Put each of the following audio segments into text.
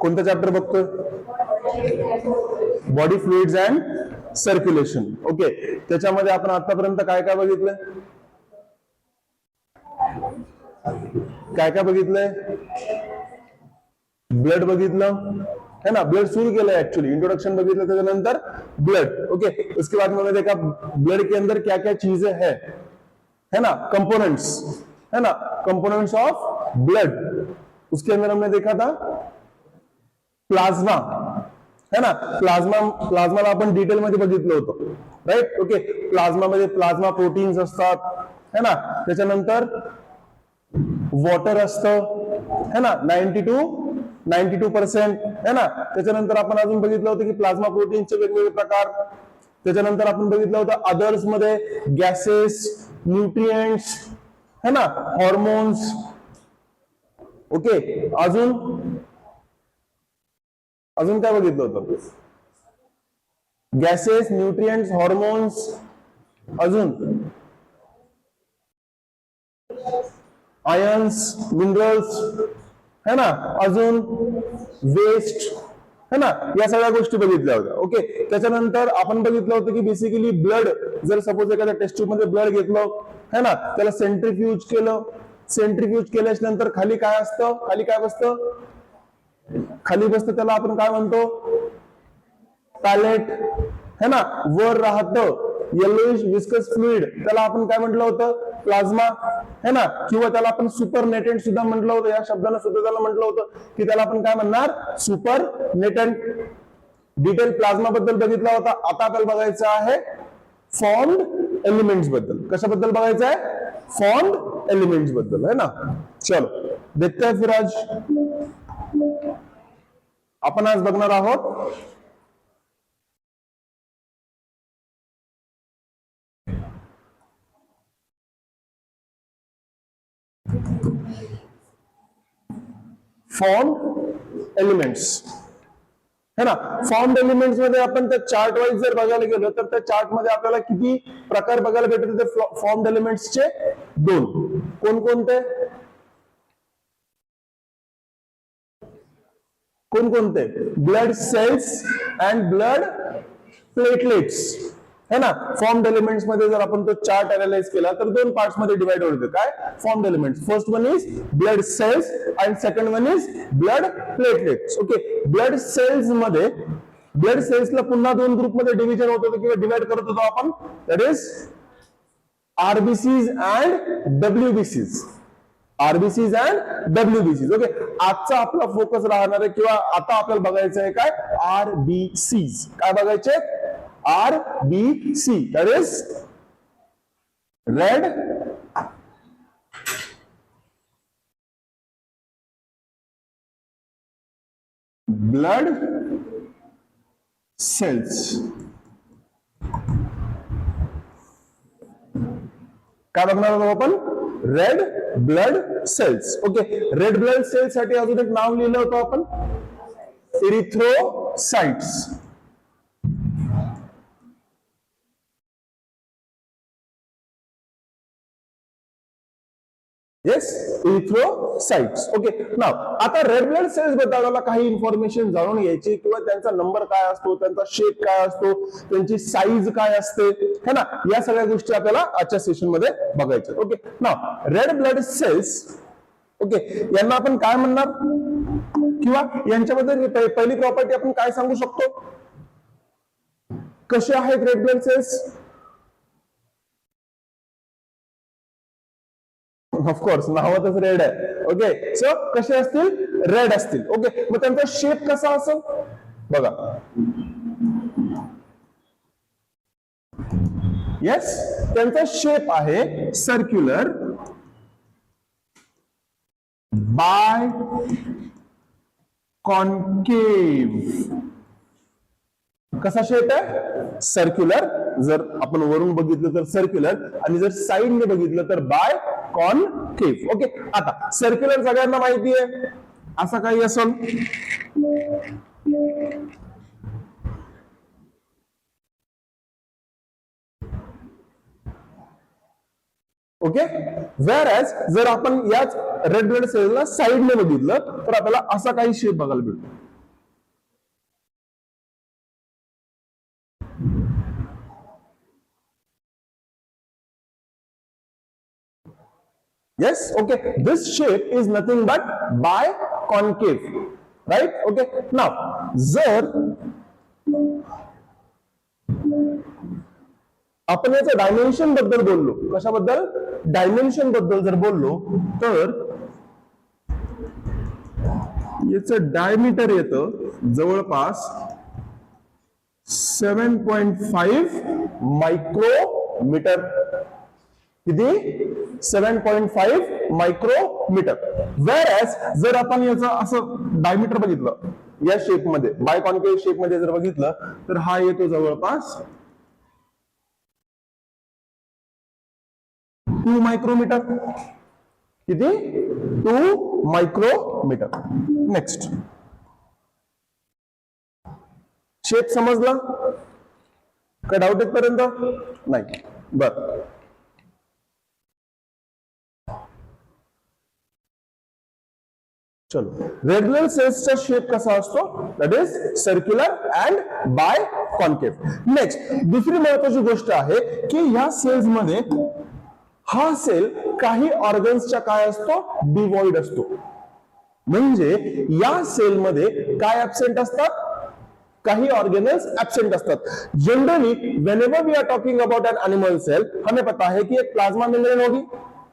कोणता चॅप्टर बघतोय? Body fluids and circulation. Okay, त्याच्यामध्ये आपण आतापर्यंत काय काय बघितलंय? काय काय बघितलंय? ब्लड बघितलं है ना, ब्लड शुरू केलं एक्चुअली, इंट्रोडक्शन बघितलं, त्याच्यानंतर ब्लड. ओके, उसके बाद में देखा ब्लड के अंदर क्या क्या चीजें है ना, कंपोनेंट्स, है ना, कंपोनेंट्स ऑफ ब्लड. उसके अंदर हमने देखा था प्लाज्मा, है ना, प्लाझ्माला आपण डिटेल मध्ये बघितलं होतं, राईट. ओके, प्लाझ्मा मध्ये प्लाझ्मा प्रोटीन्स असतात, है ना, त्याच्यानंतर वॉटर असतं, है ना, 92% है ना. त्याच्यानंतर आपण अजून बघितलं होतं की प्लाझ्मा प्रोटीनचे वेगवेगळे प्रकार. त्याच्यानंतर आपण बघितलं होतं अदर्स मध्ये गॅसेस, न्यूट्रिएंट्स, है ना, हॉर्मोन्स. ओके, अजून काय बघितलं होतं? गॅसेस, न्यूट्रिएंट्स, हॉर्मोन्स, अजून आयन्स, मिनरल्स, है ना, अजून वेस्ट, है ना, या सगळ्या गोष्टी बघितल्या होत्या. ओके, त्याच्यानंतर आपण बघितलं होतं की बेसिकली ब्लड, जर सपोज एखाद्या टेस्ट ट्यूब मध्ये ब्लड घेतलं, है ना, त्याला सेंट्रीफ्यूज केलं, सेंट्रीफ्यूज केल्याच्या नंतर खाली काय असतं? खाली काय बसतं? खाली बसतं त्याला आपण काय म्हणतो? पॅलेट, है ना. वर राहतं येलोइश विस्कस फ्लुइड, त्याला आपण काय म्हटलं होतं? प्लाझ्मा, है ना, किंवा त्याला आपण सुपर नेटेंट सुद्धा म्हटलं होतं. या शब्दानं सुद्धा त्याला म्हटलं होतं की त्याला आपण काय म्हणणार? सुपर नेटेंट. डिटेल प्लाझ्मा बद्दल बघितला होता. आता आपल्याला बघायचं आहे फॉर्म्ड एलिमेंट्स बद्दल. कशाबद्दल बघायचं आहे? फॉर्म्ड एलिमेंट्स बद्दल, है ना. चलो देखते हैं फिर आज आपण आज बघणार आहोत फॉर्म्ड एलिमेंट्स, है ना. फॉर्म्ड एलिमेंट्स मध्ये आपण त्या चार्ट वाईज जर बघायला गेलो तर त्या चार्ट मध्ये आपल्याला किती प्रकार बघायला भेटतात? ते फॉर्म्ड एलिमेंट्सचे 2. कोणकोणते? कोणकोणते? Blood cells and blood platelets, है ना. फॉर्म्ड एलिमेंट्स मध्ये जर आपण तो चार्ट अनालाइज केला तर 2 पार्ट्स मध्ये डिवाइड होते. काय? Formed elements. First one is blood cells and second one is blood platelets. Okay, blood cells मध्ये ब्लड सेल्सला पुन्हा 2 ग्रुप मध्ये डिव्हिजन होत होतं किंवा डिवाइड करत होतो आपण. दॅट इज आरबीसीज अँड डब्ल्यूबीसीज. आरबीसीज अँड डब्ल्यूबीसीज. ओके, आजचा आपला फोकस राहणार आहे किंवा आता आपल्याला बघायचं आहे काय? आरबीसीज. काय बघायचे? RBC, that is red blood cells. काय बघणार आहोत आपण? Red blood cells. Okay, red blood sales साठी अजून एक नाव लिहिलं होतं आपण, इरिथ्रोसाइट्स. Yes, erythrocytes. ओके, नाव आता रेड ब्लड सेल्स बद्दल काही इन्फॉर्मेशन जाणून घ्यायची किंवा त्यांचा नंबर काय असतो, त्यांचा शेप काय असतो, त्यांची साईज काय असते, है ना, या सगळ्या गोष्टी आपल्याला आजच्या सेशन मध्ये बघायच्या. ओके, नाव रेड ब्लड सेल्स, ओके, यांना आपण काय म्हणणार किंवा यांच्याबद्दल पहिली प्रॉपर्टी आपण काय सांगू शकतो? कसे आहेत रेड ब्लड सेल्स? ऑफकोर्स नावातच रेड आहे. ओके, सो कसे असतील? रेड असतील. ओके, मग त्यांचा शेप कसा असेल बघा. येस, त्यांचा शेप आहे सर्क्युलर बाय कॉन्केव्ह. कसा शेप आहे? सर्क्युलर. जर आपण वरून बघितलं तर सर्क्युलर आणि जर साइडने बघितलं तर बाय कॉन्केव्ह. ओके, आता सर्क्युलर सगळ्यांना माहिती आहे. असं काही असेल ओके, वेअर एज जर आपण याच रेड ब्लड सेलला साइडने बघितलं तर आपल्याला असा काही शेप बघायला भेटतो. Yes, okay. This shape is nothing but biconcave, right? Okay. Now, जर आपण याचं डायमेन्शन बद्दल बोललो, कशाबद्दल? डायमेन्शन बद्दल जर बोललो तर याचं डायमीटर येतं जवळपास 7.5 मायक्रोमीटर. किती? 7.5 मायक्रोमीटर. वेअरएज जर आपण याचं असं डायमीटर बघितलं या शेप मध्ये, बायकॉन्केव्ह शेप मध्ये जर बघितलं तर हा येतो जवळपास 2 मायक्रोमीटर. किती? 2 मायक्रोमीटर. नेक्स्ट, शेप समजला? काय डाऊट इथपर्यंत? नाही. बर, चलो. रेड ब्लड सेल्सचा शेप कसा असतो? That is circular and biconcave. Next, दुसरी महत्वाची गोष्ट आहे की ह्या सेल्स मध्ये हा सेल काही ऑर्गन्सच्या काय असतो? डिवॉइड असतो. म्हणजे या सेल मध्ये काय ऍब्सेंट असतात? काही ऑर्गेनल्स एब्सेंट असतात. Generally whenever we are talking about an animal cell, हमें पता है कि एक प्लाज्मा मेम्ब्रेन होगी.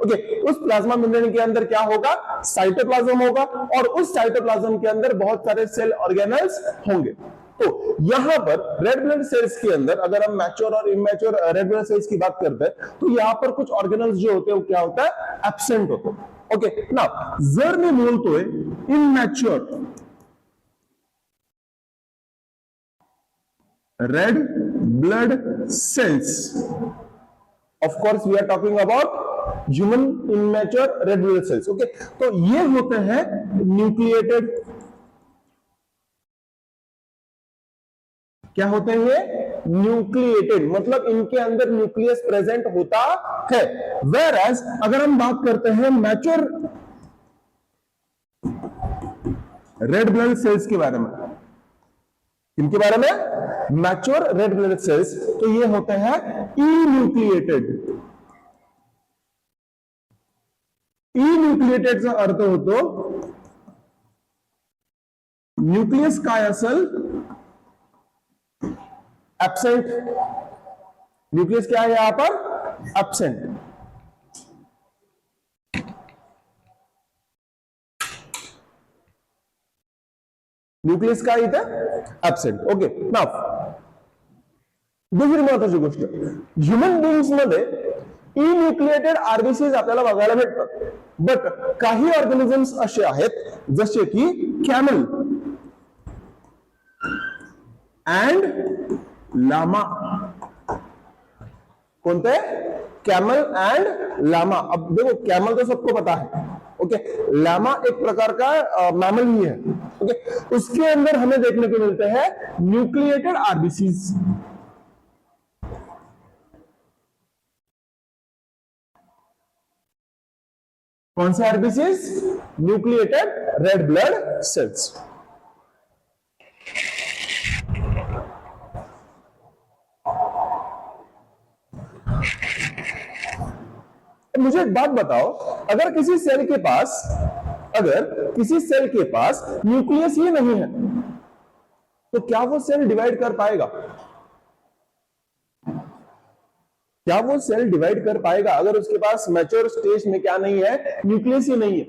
ओके, उस प्लाज्मा मेम्ब्रेन के अंदर क्या होगा? साइटोप्लाज्म होगा, और उस साइटोप्लाज्म के अंदर बहुत सारे सेल ऑर्गेनल्स होंगे. तो यहां पर रेड ब्लड सेल्स के अंदर अगर हम मैच्योर और इमैच्योर रेड ब्लड सेल्स की बात करते हैं तो यहां पर कुछ ऑर्गेनल्स जो होते हैं वो क्या होता है? एब्सेंट होते हैं. ओके, नाउ जर मी बोलतोय immature red blood cells, of course we are talking about human immature red blood cells. Okay, तो ये होते हैं न्यूक्लिएटेड. क्या होते हैं ये? न्यूक्लिएटेड, मतलब इनके अंदर न्यूक्लियस प्रेजेंट होता है. वेयर एज अगर हम बात करते हैं मैच्योर रेड ब्लड सेल्स के बारे में, इनके बारे में मैच्योर रेड ब्लड सेल्स, तो ये होते हैं इन्यूक्लिएटेड. इन्यूक्लिएटेडचा अर्थ होतो न्यूक्लियस काय असेल? एब्सेंट. न्यूक्लियस क्या है यहां पर? एब्सेंट. न्यूक्लियस काय इथं? एब्सेंट. ओके, नाउ दुसरी महत्वाची गोष्ट, ह्युमन बिंग्स मध्ये इन्यूक्लिएटेड आरबीसीज आपल्याला बघायला भेटतात. बट काही ऑर्गॅनिझम्स असे आहेत जसे की कॅमल अँड लामा. कोणते? Camel and llama. अब देखो, कैमल तो सबको पता है. ओके, लामा एक प्रकार का मैमल ही है. ओके, उसके अंदर हमें देखने को मिलते हैं न्यूक्लिएटेड आरबीसीज. कौन से RBCs? Nucleated red blood sales. मुझे एक बात बताओ, अगर किसी सेल के पास न्यूक्लियस ही नहीं है तो क्या वो सेल डिवाइड कर पाएगा? क्या वो सेल डिवाइड कर पाएगा? अगर उसके पास मैच्योर स्टेज में क्या नहीं है? न्यूक्लियस ही नहीं है,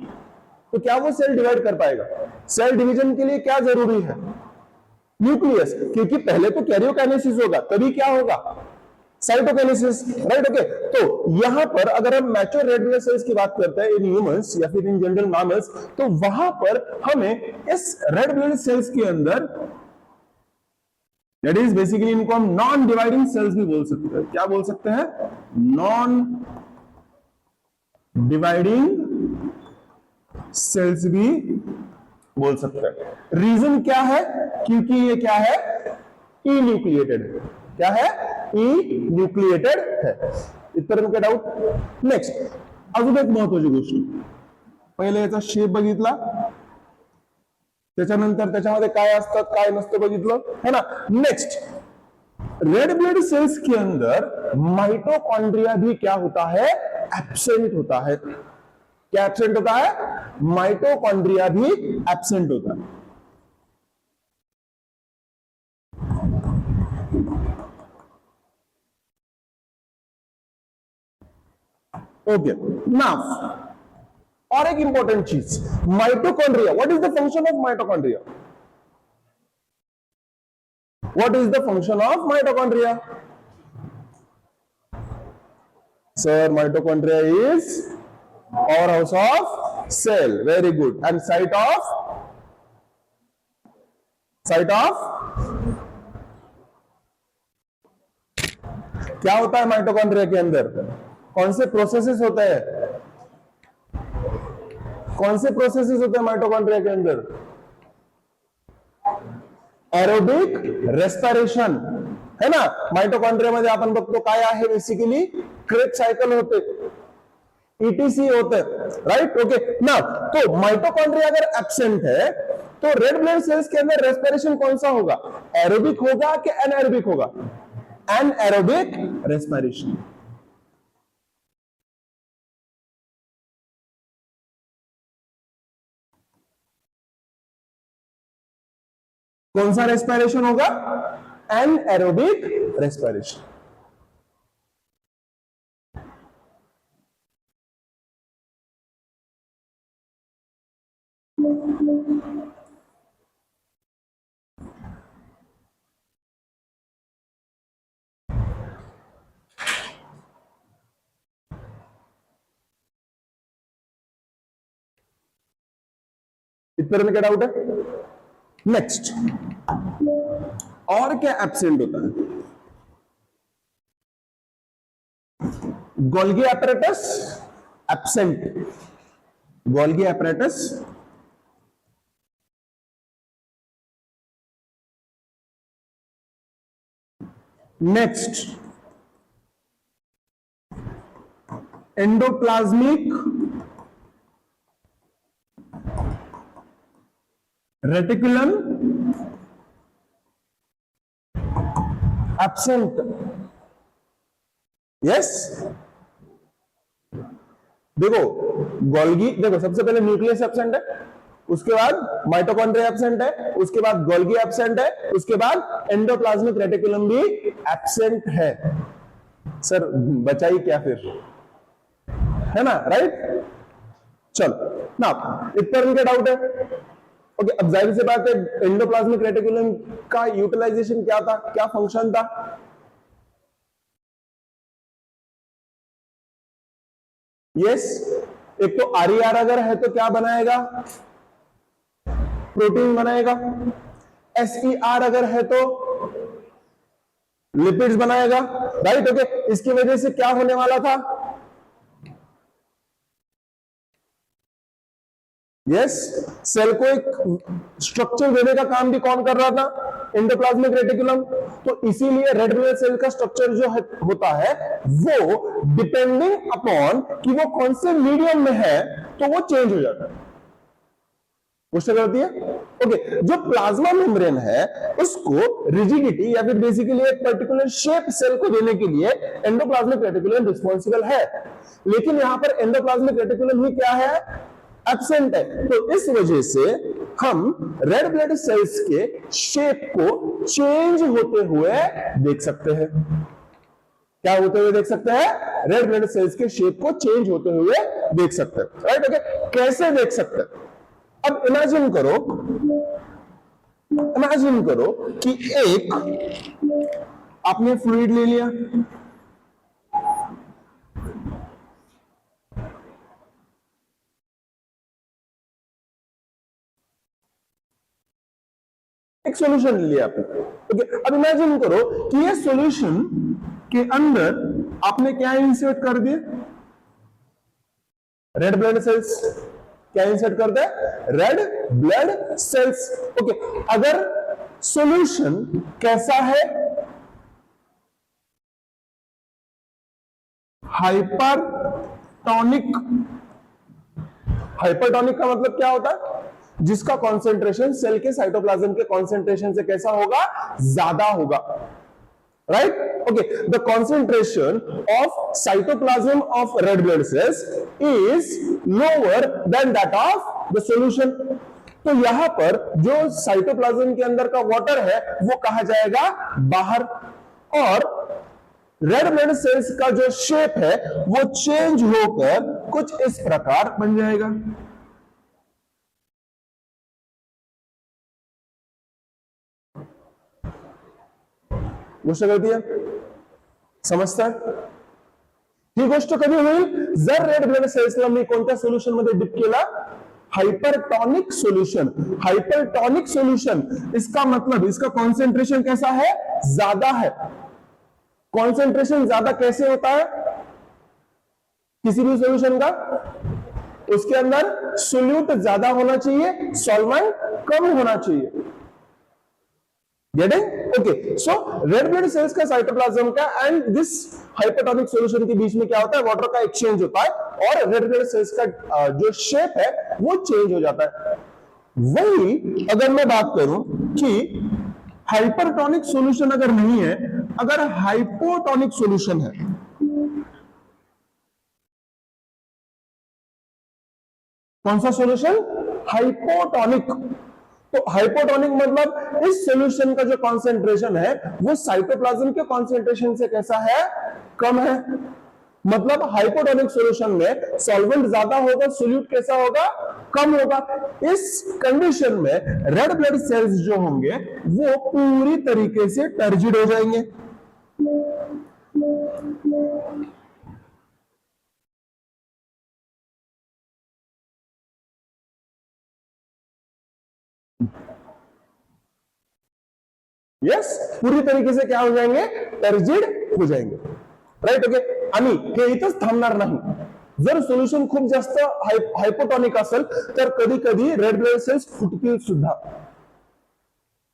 तो क्या वो सेल डिवाइड कर पाएगा? सेल डिवीजन के लिए क्या जरूरी है? न्यूक्लियस. क्योंकि पहले तो कैरियोकाइनेसिस होगा, तभी क्या होगा? साइटोकाइनेसिस. राइट. ओके, तो यहां पर अगर हम मैच्योर रेड ब्लड सेल्स की बात करते हैं इन ह्यूमंस या फिर इन जनरल मैमल्स, तो वहां पर हमें इस रेड ब्लड सेल्स के अंदर, दैट इज बेसिकली इनको हम नॉन डिवाइडिंग सेल्स भी बोल सकते हैं. क्या बोल सकते हैं? नॉन डिवाइडिंग सेल्स भी बोल सकते हैं. रीजन क्या है? क्योंकि ये क्या है? इन्यूक्लिएटेड. क्या है? इन्यूक्लिएटेड है. इथपर्यंत काय डाऊट? नेक्स्ट, अजून एक महत्वाची गोष्ट, पहिले याचा शेप बघितला, त्याच्यानंतर त्याच्यामध्ये काय असतात काय नसतं बघितलं है ना. नेक्स्ट, रेड ब्लड सेल्स के अंदर माइटोकॉन्ड्रिया भी क्या होता है? एब्सेंट होता है. क्या एब्सेंट होता है? माइटोकॉन्ड्रिया भी एब्सेंट होता है। ओके, नाउ और एक इंपॉर्टेंट चीज, mitochondria. What is the function of mitochondria? What is the function of mitochondria? Sir, mitochondria is powerhouse of cell. Very good. And site of क्या होता है माइटोकॉन्ड्रिया के अंदर? कौन से प्रोसेसेस होते हैं? कौन से प्रोसेसेस होते हैं माइटोकॉन्ड्रिया के अंदर? एरोबिक रेस्पिरेशन, है ना? माइटोकॉन्ड्रिया मध्ये आपण बघतो काय आहे बेसिकली, क्रेब सायकल होते, ईटीसी होते, राइट? ओके, ना तो माइटोकॉन्ड्रिया अगर एब्सेंट है तो रेड ब्लड सेल्स के अंदर रेस्पिरेशन कौन सा होगा? एरोबिक होगा कि एनएरोबिक होगा? Anaerobic respiration. कौन सा रेस्पिरेशन होगा? Anaerobic respiration. इतने में क्या डाउट है? नेक्स्ट, और क्या एब्सेंट होता है? Golgi apparatus absent. Golgi apparatus next, endoplasmic reticulum absent. Yes, देखो गोल्गी, देखो सबसे पहले न्यूक्लियस एब्सेंट है, उसके बाद माइटोकॉन्ड्रिया एब्सेंट है, उसके बाद गोल्गी एब्सेंट है, उसके बाद एंडोप्लाज्मिक रेटिकुलम भी एब्सेंट है। सर बचाई क्या फिर, है ना? राइट, चलो ना, इतना क्या डाउट है? ओके, अब जाहिर सी बात है एंडोप्लाज्मिक रेटिकुलम का यूटिलाइजेशन क्या था, क्या फंक्शन था? यस, एक तो आरईआर अगर है तो क्या बनाएगा? प्रोटीन बनाएगा। एसईआर अगर है तो लिपिड्स बनाएगा, राइट? ओके, इसकी वजह से क्या होने वाला था? यस, सेल को एक स्ट्रक्चर देने का काम भी कौन कर रहा था? Endoplasmic reticulum. तो इसीलिए रेड ब्लड सेल का स्ट्रक्चर जो होता है वो डिपेंडिंग अपॉन कि वो कौन से मीडियम में है तो वो चेंज हो जाता है। क्वेश्चन करती है। ओके, जो प्लाज्मा मेम्ब्रेन है उसको रिजिडिटी या फिर बेसिकली एक पर्टिकुलर शेप सेल को देने के लिए एंडोप्लाज्मिक रेटिकुलम रिस्पॉन्सिबल है, लेकिन यहां पर एंडोप्लाज्मिक रेटिकुलम ही क्या है? एब्सेंट है। तो इस वजह से हम रेड ब्लड सेल्स के शेप को चेंज होते हुए देख सकते हैं। क्या होते हुए देख सकते हैं? रेड ब्लड सेल्स के शेप को चेंज होते हुए देख सकते हैं, राइट? ओके, कैसे देख सकते हैं? अब इमेजिन करो कि एक आपने फ्लूइड ले लिया, एक सॉल्यूशन ले लिया आपने। ओके, अब इमेजिन करो कि ये सॉल्यूशन के अंदर आपने क्या इंसर्ट कर दिए? Red blood cells. क्या इंसर्ट कर दे? Red blood cells. ओके, अगर सॉल्यूशन कैसा है? हाइपरटॉनिक। हाइपरटॉनिक का मतलब क्या होता है? जिसका कॉन्सेंट्रेशन सेल के साइटोप्लाज्म के कॉन्सेंट्रेशन से कैसा होगा? ज्यादा होगा, right? Okay, the concentration of cytoplasm of red blood cells is lower than that of the solution. तो यहां पर जो साइटोप्लाज्म के अंदर का वाटर है वो कहा जाएगा बाहर, और रेड ब्लड सेल्स का जो शेप है वो चेंज होकर कुछ इस प्रकार बन जाएगा। गोष्ट कळती है, समजता ही गोष्ट कधी होईल जर रेड ब्लड सेल्सला मी कोणत्या सोल्युशन मध्ये डिप केला, हाइपरटॉनिक सोल्यूशन। हाइपरटॉनिक सोल्यूशन इसका मतलब इसका कॉन्सेंट्रेशन कैसा है, ज्यादा है। कॉन्सेंट्रेशन ज्यादा कैसे होता है किसी भी सॉल्यूशन का, उसके अंदर सोल्यूट ज्यादा होना चाहिए, सॉल्वेंट कम होना चाहिए। गेटिंग? ओके, सो रेड ब्लड सेल्स का साइटोप्लाज्म का एंड दिस हाइपरटॉनिक सॉल्यूशन के बीच में क्या होता है, वाटर का एक्सचेंज होता है और रेड ब्लड सेल्स का जो शेप है वो चेंज हो जाता है। वही अगर मैं बात करूं कि हाइपरटॉनिक सॉल्यूशन अगर नहीं है, अगर हाइपोटॉनिक सॉल्यूशन है, कौन सा सॉल्यूशन, हाइपोटॉनिक। तो हाइपोटॉनिक मतलब इस सॉल्यूशन का जो कॉन्सेंट्रेशन है वो साइटोप्लाज्म के कॉन्सेंट्रेशन से कैसा है, कम है। मतलब हाइपोटॉनिक सॉल्यूशन में सॉल्वेंट ज्यादा होगा, सोल्यूट कैसा होगा, कम होगा। इस कंडीशन में रेड ब्लड सेल्स जो होंगे वो पूरी तरीके से टर्जिड हो जाएंगे। यस, पूरी तरीके से क्या हो जाएंगे, टर्जिड हो जाएंगे, राइट? ओके, आणि हे इथंच थांबणार नाही। जर सोल्युशन खूप जास्त हायपोटॉनिक असेल तर कधी कधी रेड ब्लड सेल्स फुटतील सुद्धा।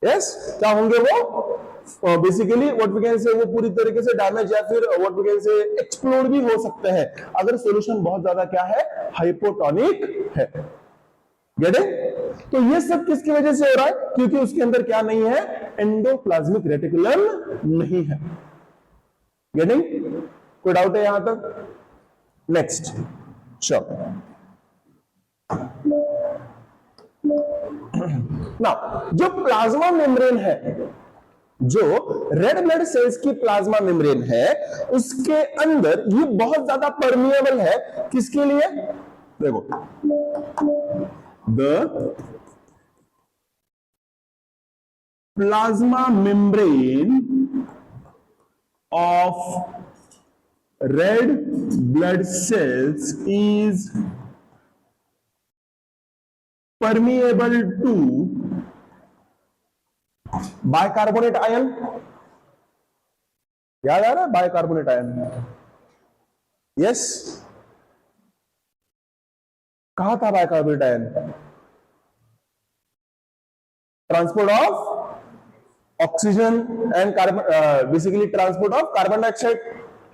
यस, क्या होंगे वो बेसिकली व्हाट वी कैन से वो पूरी तरीके से डैमेज या फिर what we can say explode भी हो सकते हैं अगर सोल्यूशन बहुत ज्यादा क्या है, हाइपोटॉनिक है। गेटिंग? तो ये सब किसकी वजह से हो रहा है, क्योंकि उसके अंदर क्या नहीं है, एंडोप्लाज्मिक रेटिकुलम नहीं है। गेटिंग? कोई डाउट है यहां तक? नेक्स्ट, चलो ना, जो प्लाज्मा मेम्ब्रेन है, जो रेड ब्लड सेल्स की प्लाज्मा मेम्ब्रेन है, उसके अंदर ये बहुत ज्यादा परमिएबल है। किसके लिए? देखो, the plasma membrane of red blood cells is permeable to bicarbonate ion। याद आ रहा है बाइकार्बोनेट आयन? यस, कहा था bicarbonate ion, transport of oxygen and carbon, basically transport of carbon dioxide,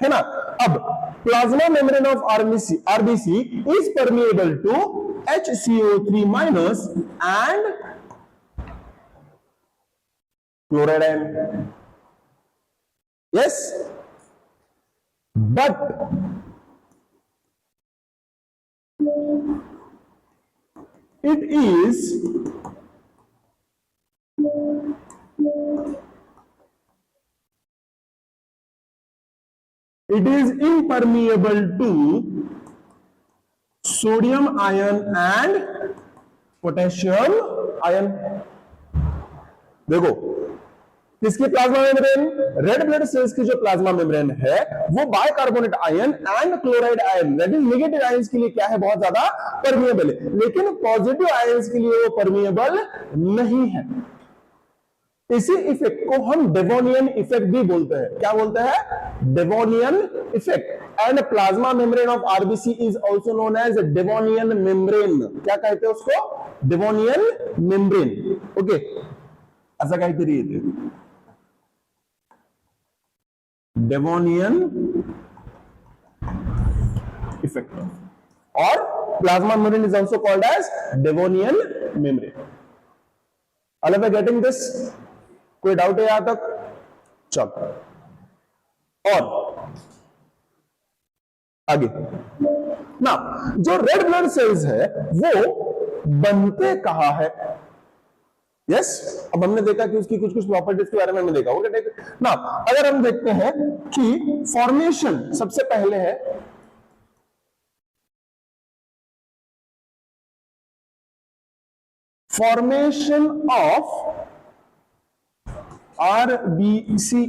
है ना। अब plasma membrane of RBC is permeable to HCO3 minus and chloride ion. Yes, but it is impermeable to sodium ion and potassium ion। देखो, किसकी plasma membrane, red blood sales की जो plasma membrane है वो bicarbonate ion and chloride ion, that is negative ions के लिए क्या है, बहुत ज्यादा परमिएबल है, लेकिन पॉजिटिव आयंस के लिए वो परमिएबल नहीं है। इसी इफेक्ट को हम डेवोनियन इफेक्ट भी बोलते हैं। क्या बोलते हैं? Devonian effect. And plasma membrane of RBC is also known as Devonian membrane. क्या कहते हैं उसको? Devonian membrane. ओके, असं काहीतरी येते, डेवोनियन इफेक्ट, और plasma membrane is also called as Devonian membrane. All of you getting this? कोई doubt है यहां तक? चलो और आगे ना, जो रेड ब्लड सेल्स है वो बनते कहां है? यस अब हमने देखा कि उसकी कुछ कुछ प्रॉपर्टीज के बारे में हमने देखा होगा ना। अगर हम देखते हैं कि फॉर्मेशन सबसे पहले है फॉर्मेशन ऑफ आरबीसी,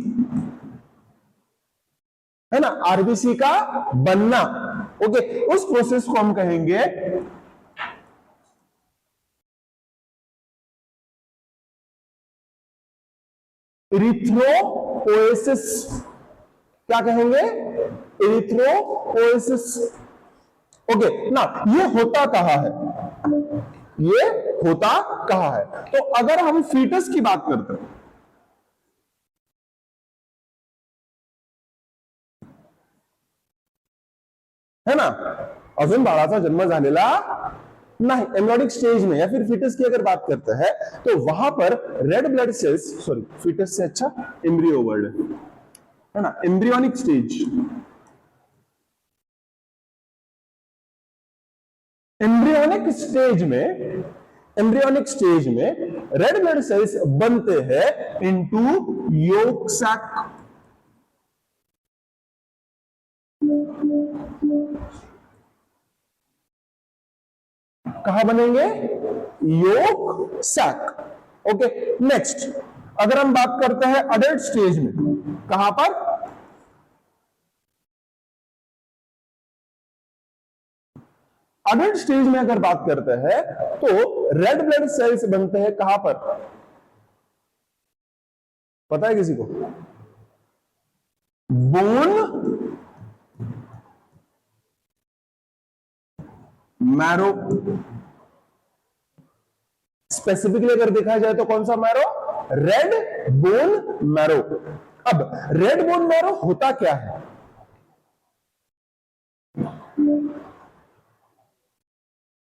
है ना, आरबीसी का बनना। ओके, उस प्रोसेस को हम कहेंगे इरिथ्रोपोएसिस। क्या कहेंगे? इरिथ्रोपोएसिस। ओके ना, ये होता कहां है? ये होता कहां है? तो अगर हम फीटस की बात करते हैं, है ना, अजून बाळाचा जन्म झालेला नहीं, एम्ब्रियोनिक स्टेज में या फिर फीटस की अगर बात करते हैं तो वहां पर red blood cells, sorry foetus से अच्छा एम्ब्रियो वर्ड है ना, एम्ब्रियोनिक स्टेज, एम्ब्रियोनिक स्टेज में, एम्ब्रियोनिक स्टेज में रेड ब्लड सेल्स बनते हैं इनटू योक सैक। कहां बनेंगे? Yolk sac. ओके, नेक्स्ट अगर हम बात करते हैं अडल्ट स्टेज में, कहां पर? अडल्ट स्टेज में अगर बात करते हैं तो रेड ब्लड सेल्स बनते हैं कहां पर? पता है किसी को? Bone marrow. स्पेसिफिकली अगर देखा जाए तो कौन सा मैरो? Red bone marrow. अब रेड बोन मैरो होता क्या है?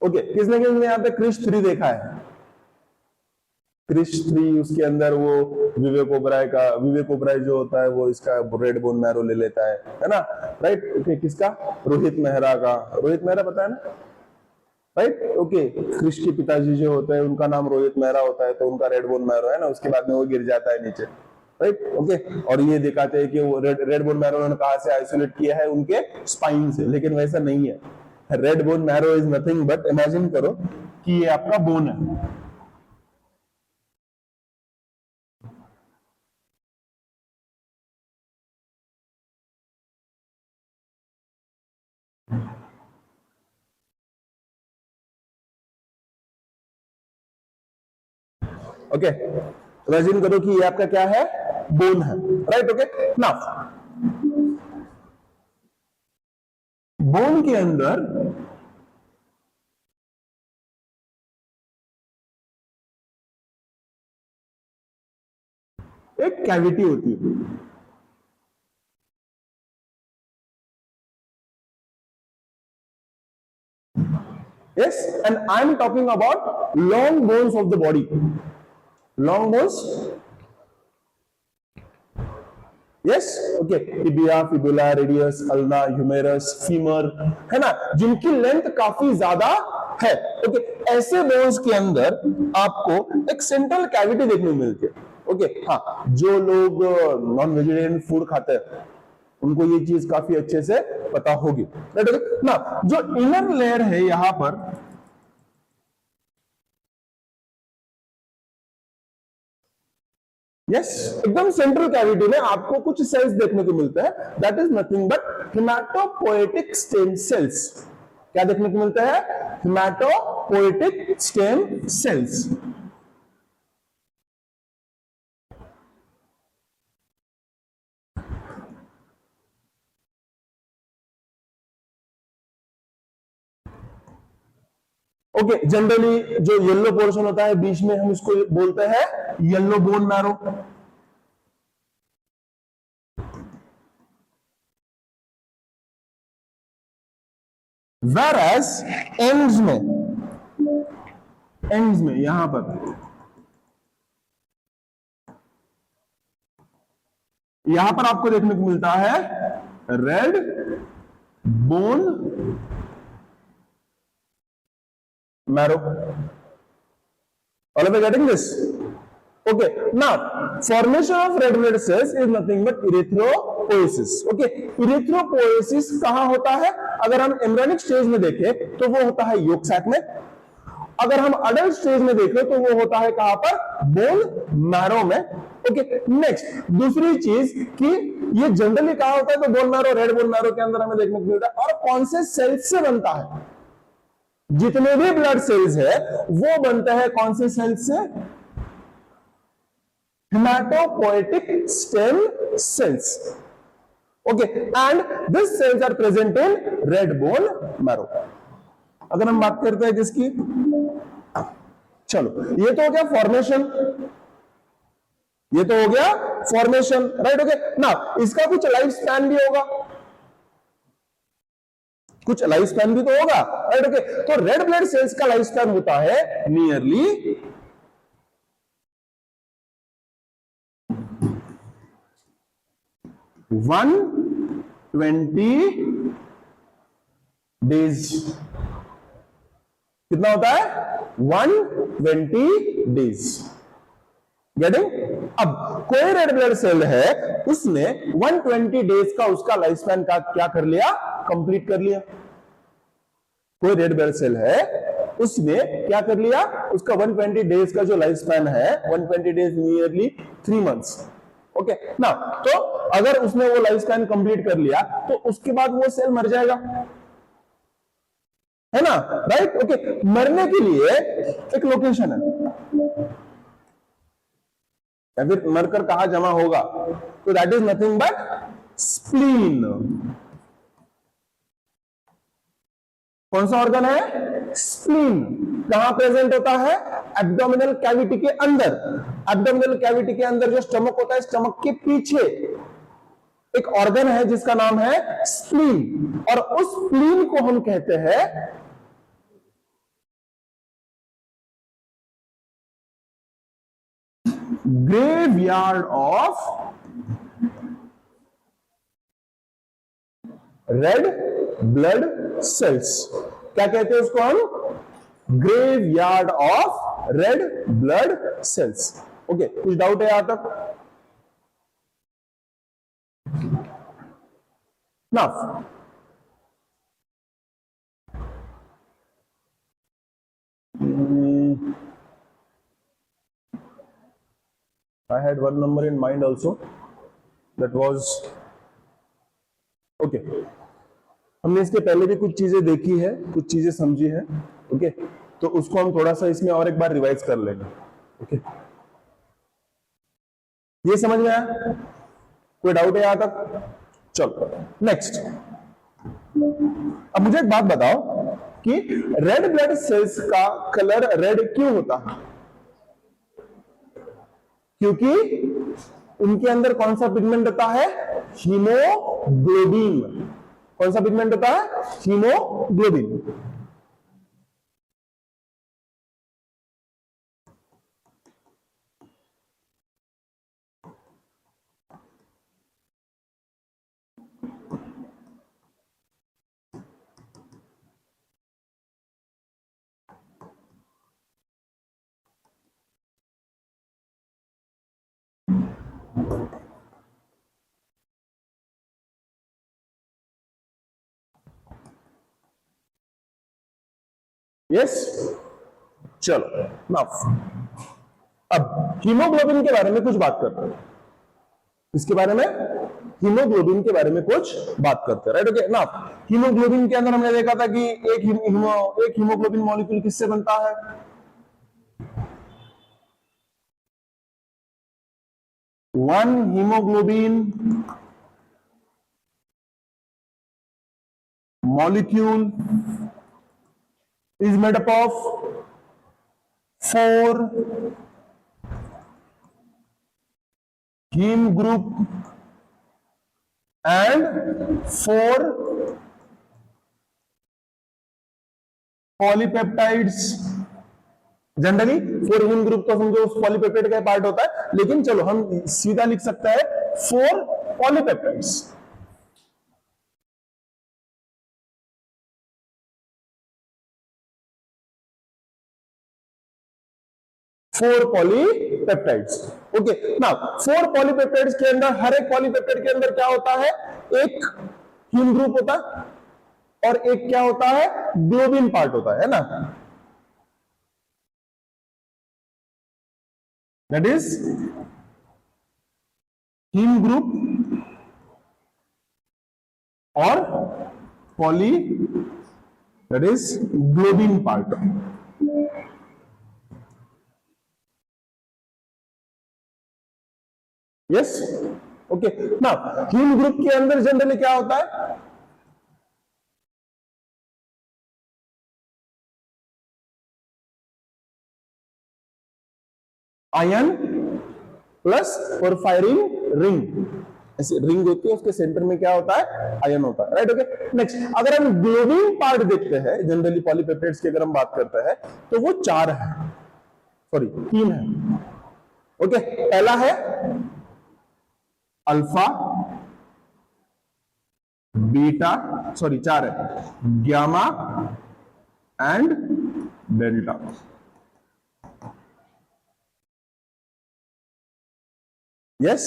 ओके, किसने किसने यहां पे क्रिश 3 देखा है? क्रिश 3, उसके अंदर वो विवेक ओबराय का, विवेक ओबराय जो होता है वो इसका रेड बोन मैरो ले लेता है ना, राइट? ओके, किसका? रोहित मेहरा का। रोहित मेहरा पता है ना, राइट? ओके, क्रिश के पिताजी जो होते हैं उनका नाम रोहित मेहरा होता है, तो उनका रेड बोन मैरो है ना, उसके बाद में वो गिर जाता है नीचे, राइट? ओके, और ये दिखाते हैं कि वो रेड बोन मैरो उन्होंने कहां से आइसोलेट किया है? उनके स्पाइन से, लेकिन वैसा नहीं है। Red bone marrow is nothing but, imagine करो कि ये आपका बोन है, ओके, इमेजिन करो कि ये आपका क्या है? बोन है, राइट? ओके, नाउ बोन के अंदर एक कैविटी होती है, yes, and I am talking about long bones of the body. Long bones, yes, okay, tibia, fibula, radius, ulna, humerus, femur, है ना, जिनकी लेंथ काफी ज्यादा है। ओके, ऐसे बोन्स के अंदर आपको एक सेंट्रल कैविटी देखने को मिलती है। ओके, हाँ, जो लोग नॉन वेजिटेरियन फूड खाते हैं उनको ये चीज काफी अच्छे से पता होगी, राइट? ना, जो इनर लेयर है यहां पर, यस, एकदम सेंट्रल कैविटी में आपको कुछ सेल्स देखने को मिलते हैं, that is nothing but haematopoietic stem cells. क्या देखने को मिलता है? Haematopoietic stem cells. Okay, generally जो येलो पोर्शन होता है बीच में, हम इसको बोलते हैं yellow bone marrow. Whereas ends में यहां पर यहां पर आपको देखने को मिलता है red bone marrow. All of you getting this? Okay. Now, formation of red blood cells is nothing but erythropoiesis. Okay. erythropoiesis कहां होता है? अगर हम एम्ब्रियोनिक स्टेज में देखें तो वो होता है योक सैक में। अगर हम अडल्ट स्टेज में देखें तो वो होता है कहां पर? बोन मैरो में। ओके। नेक्स्ट दूसरी चीज कि ये जनरली कहां होता है? तो bone marrow, red bone marrow के अंदर हमें देखने को मिलता है। और कौन से सेल्स से बनता है? जितने भी ब्लड सेल्स है वो बनते हैं कौन से सेल्स से? Haematopoietic stem cells. Okay. And this cells are present in red bone marrow. अगर हम बात करते हैं किसकी, चलो ये तो हो गया फॉर्मेशन, ये तो हो गया फॉर्मेशन, राइट। ओके ना, इसका कुछ लाइफ स्पैन भी होगा, कुछ लाइफ स्पैन भी तो होगा, राइट। ओके तो रेड ब्लड सेल्स का लाइफ स्पैन होता है नियरली 120 डेज। कितना होता है? 120 डेज। गेटिंग? अब कोई रेड ब्लड सेल है, उसने 120 डेज का उसका लाइफ स्पैन का क्या कर लिया? कंप्लीट कर लिया। कोई रेड ब्लड सेल है, उसने क्या कर लिया? उसका 120 डेज का जो लाइफ स्पैन है, 120 डेज नियरली 3 मंथ्स। ओके ना, तो अगर उसने वो लाइफ स्पैन कंप्लीट कर लिया तो उसके बाद वो सेल मर जाएगा, है ना, राइट। ओके मरने के लिए एक लोकेशन है, या फिर मरकर कहां जमा होगा? तो that is nothing but spleen. कौन सा ऑर्गन है? स्प्लीन। कहां प्रेजेंट होता है? एब्डोमिनल कैविटी के अंदर। एब्डोमिनल कैविटी के अंदर जो स्टमक होता है, स्टमक के पीछे एक ऑर्गन है जिसका नाम है स्प्लीन। और उस स्प्लीन को हम कहते हैं graveyard of red blood cells. क्या कहते हैं उसको हम? Graveyard of red blood cells. Okay कुछ डाउट है यहां तक? Now I had one number in mind also, that was okay. हमने इसके पहले भी कुछ चीजें देखी है, कुछ चीजें समझी है, ओके तो उसको हम थोड़ा सा इसमें और एक बार रिवाइज कर लेंगे। ओके ये समझ में आया? कोई डाउट है यहां तक? चलो नेक्स्ट। अब मुझे एक बात बताओ कि रेड ब्लड सेल्स का कलर रेड क्यों होता है? क्योंकि उनके अंदर कौन सा पिगमेंट होता है? हीमोग्लोबिन। कौन सा पिगमेंट होता है? हीमोग्लोबिन। यस चलो नाउ अब हीमोग्लोबिन के बारे में कुछ बात करते हैं। इसके बारे में हीमोग्लोबिन के बारे में कुछ बात करते हैं, राइट। ओके नाउ हीमोग्लोबिन के अंदर हमने देखा था कि एक हीमोग्लोबिन मॉलिक्यूल किससे बनता है? One haemoglobin molecule is made up of 4 heme group and 4 polypeptides। Generally 4 haem group तो समझो उस पॉलीपेप्टाइड का पार्ट होता है, लेकिन चलो हम सीधा लिख सकते हैं 4 polypeptides. Four polypeptides. Okay, now four polypeptides के अंदर, हर एक पॉलीपेप्टाइड के अंदर क्या होता है, एक हीम ग्रुप होता है और एक क्या होता है, ग्लोबिन पार्ट होता है ना, दैट इज हीम ग्रुप और poly, that is globin part. Yes, okay. Now haem group के अंदर जनरली क्या होता है, आयन प्लस पोरफायरिन रिंग, ऐसे रिंग होती है, उसके सेंटर में क्या होता है, आयन होता है, राइट। ओके, नेक्स्ट अगर हम ग्लोबिन पार्ट देखते हैं जनरली पॉलीपेप्टाइड्स की अगर हम बात करते हैं तो वो 4 है, सॉरी 3 है। ओके, पहला है अल्फा, बीटा, सॉरी 4 है, गामा एंड डेल्टा। यस,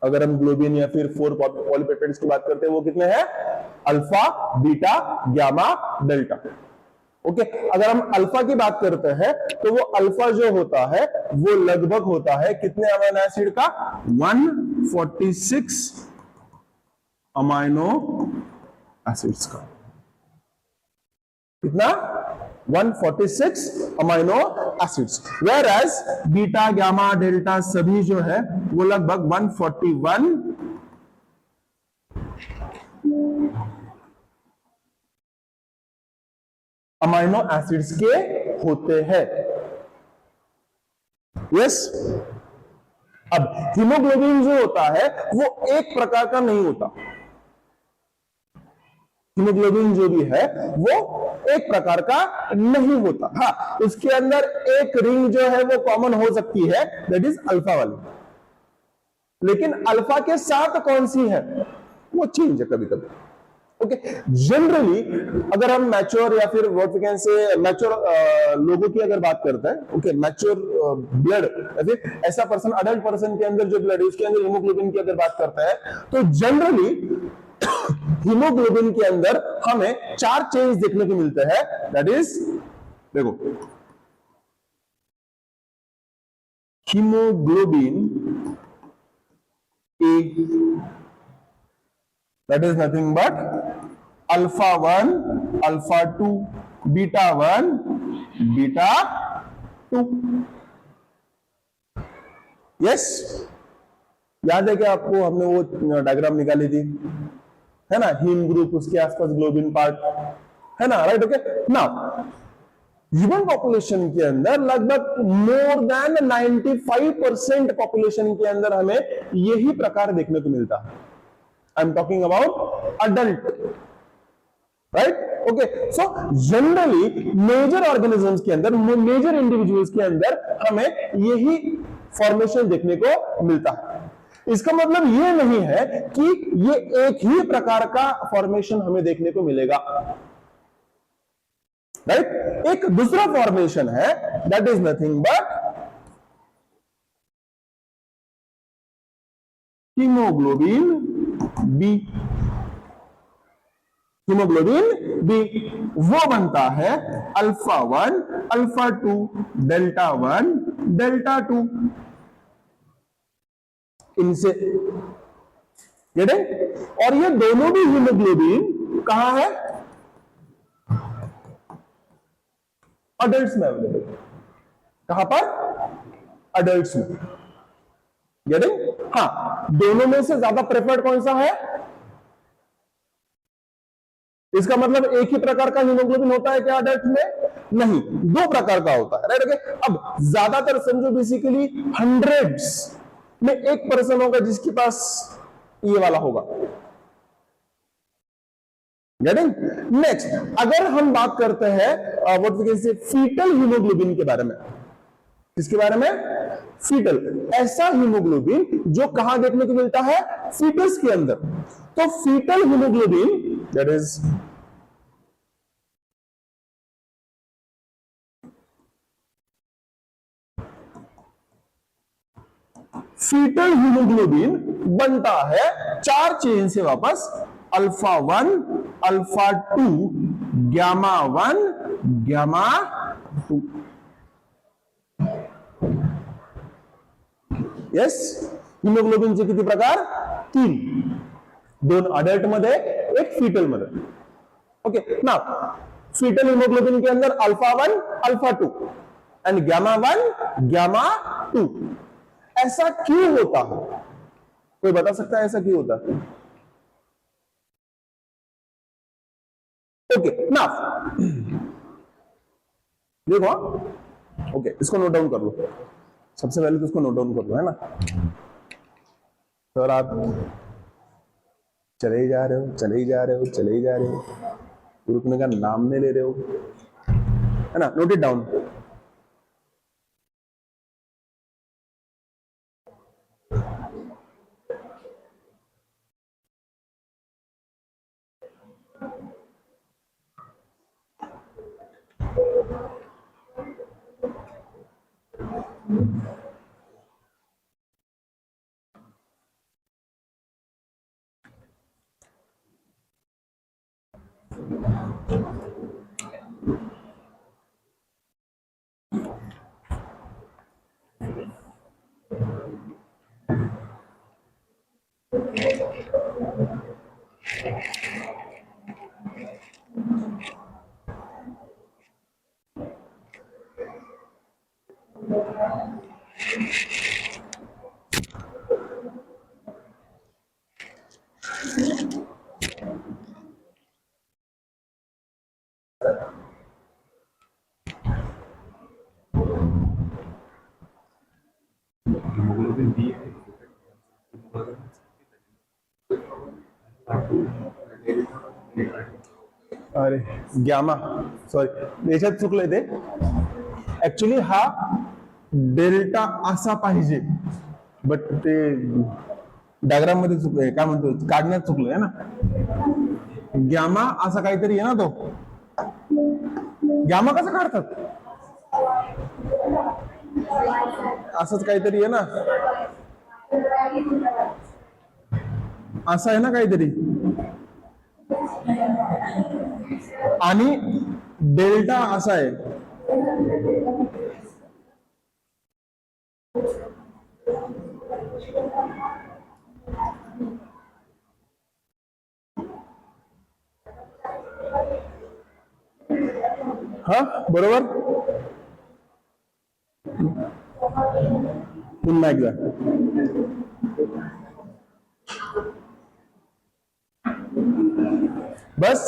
अगर हम ग्लोबिन या फिर 4 पॉलीपेप्टाइड्स की बात करते हैं, वो कितने हैं, alpha, beta, gamma, delta. Okay, अगर हम अल्फा की बात करते हैं तो वो अल्फा जो होता है वो लगभग होता है कितने अमीनो एसिड का, 146 अमीनो एसिड्स का। कितना, 146 amino acids. Whereas beta, gamma, delta सभी जो है वो लगभग 141 अमीनो एसिड्स के होते हैं। यस, अब हीमोग्लोबिन जो होता है वो एक प्रकार का नहीं होता, हीमोग्लोबिन जो भी है वो एक प्रकार का नहीं होता। हाँ, उसके अंदर एक रिंग जो है वो कॉमन हो सकती है, दैट इज अल्फा वाली, लेकिन अल्फा के साथ कौन सी है वो चेंज है कभी कभी। ओके, जनरली अगर हम मैच्योर या फिर what we can say mature लोगों की अगर बात करते हैं, ओके, मैच्योर ब्लड या फिर ऐसा पर्सन, अडल्ट पर्सन के अंदर जो ब्लड है उसके अंदर हीमोग्लोबिन की अगर बात करते हैं तो जनरली हीमोग्लोबिन के अंदर हमें 4 चेंज देखने को मिलते हैं, दैट इज, देखो, haemoglobin A, that is nothing but alpha 1, alpha 2, beta 1, beta 2। Yes, याद है क्या आपको, हमने वो डायग्राम निकाली थी, है ना, हीम ग्रुप, उसके आसपास ग्लोबिन पार्ट, है ना, right. Okay, now human population के अंदर लगभग मोर देन 95% पॉपुलेशन के अंदर हमें यही प्रकार देखने को मिलता है। I am talking about adult, right. Okay, so generally major organisms के अंदर, मेजर इंडिविजुअल्स के अंदर हमें यही फॉर्मेशन देखने को मिलता है। इसका मतलब ये नहीं है कि ये एक ही प्रकार का फॉर्मेशन हमें देखने को मिलेगा, राइट। एक दूसरा फॉर्मेशन है, that is nothing but haemoglobin B. Haemoglobin B वो बनता है अल्फा 1, अल्फा 2, डेल्टा 1, डेल्टा 2। इनसे और ये दोनों भी हीमोग्लोबिन कहां है, अडल्ट्स में अवेलेबल। कहां पर, अडल्ट्स में। गेटिंग, हाँ, दोनों में से ज्यादा प्रेफर्ड कौन सा है, इसका मतलब एक ही प्रकार का हीमोग्लोबिन होता है क्या अडल्ट में, नहीं, 2 प्रकार का होता है, राइट। ओके, अब ज्यादातर समझो बेसिकली हंड्रेड्स में एक पर्सन होगा जिसके पास ये वाला होगा। गेटिंग, नेक्स्ट अगर हम बात करते हैं what we can say foetal haemoglobin के बारे में, किसके बारे में, फीटल, ऐसा हीमोग्लोबिन जो कहां देखने को मिलता है, फीटस के अंदर। तो foetal haemoglobin that is foetal haemoglobin बनता है 4 चेन से वापस, alpha 1, alpha 2, gamma 1, gamma 2। Yes, हिमोग्लोबिनचे किती प्रकार, 3, 2 अडल्ट मध्ये, 1 फीटल मध्ये। ओके ना, फीटल हिमोग्लोबिन के अंदर alpha 1, alpha 2 and gamma 1, gamma 2। ऐसा क्यों होता है, कोई बता सकता है ऐसा क्यों होता है? ओके ना, देखो, ओके इसको नोट डाउन कर लो, सबसे पहले तो इसको नोट डाउन कर लो, है ना। सर आप चले ही जा रहे हो, चले ही जा रहे हो, चले ही जा रहे हो, रुकने का नाम नहीं ले रहे हो, है ना। Note it down. अरे गॅमा, सॉरी याच्यात चुकलंय ते, ऍक्च्युली हा डेल्टा असा पाहिजे, बट ते डायग्राम मध्ये चुकलंय, काय म्हणतो काढण्यात चुकलंय ना। गॅमा असा काहीतरी आहे ना, तो गॅमा कसं काढतात, असंच काहीतरी आहे ना, असं आहे ना काहीतरी, आणि डेल्टा असा आहे। हा बरोबर, पुन्हा एकदा बस।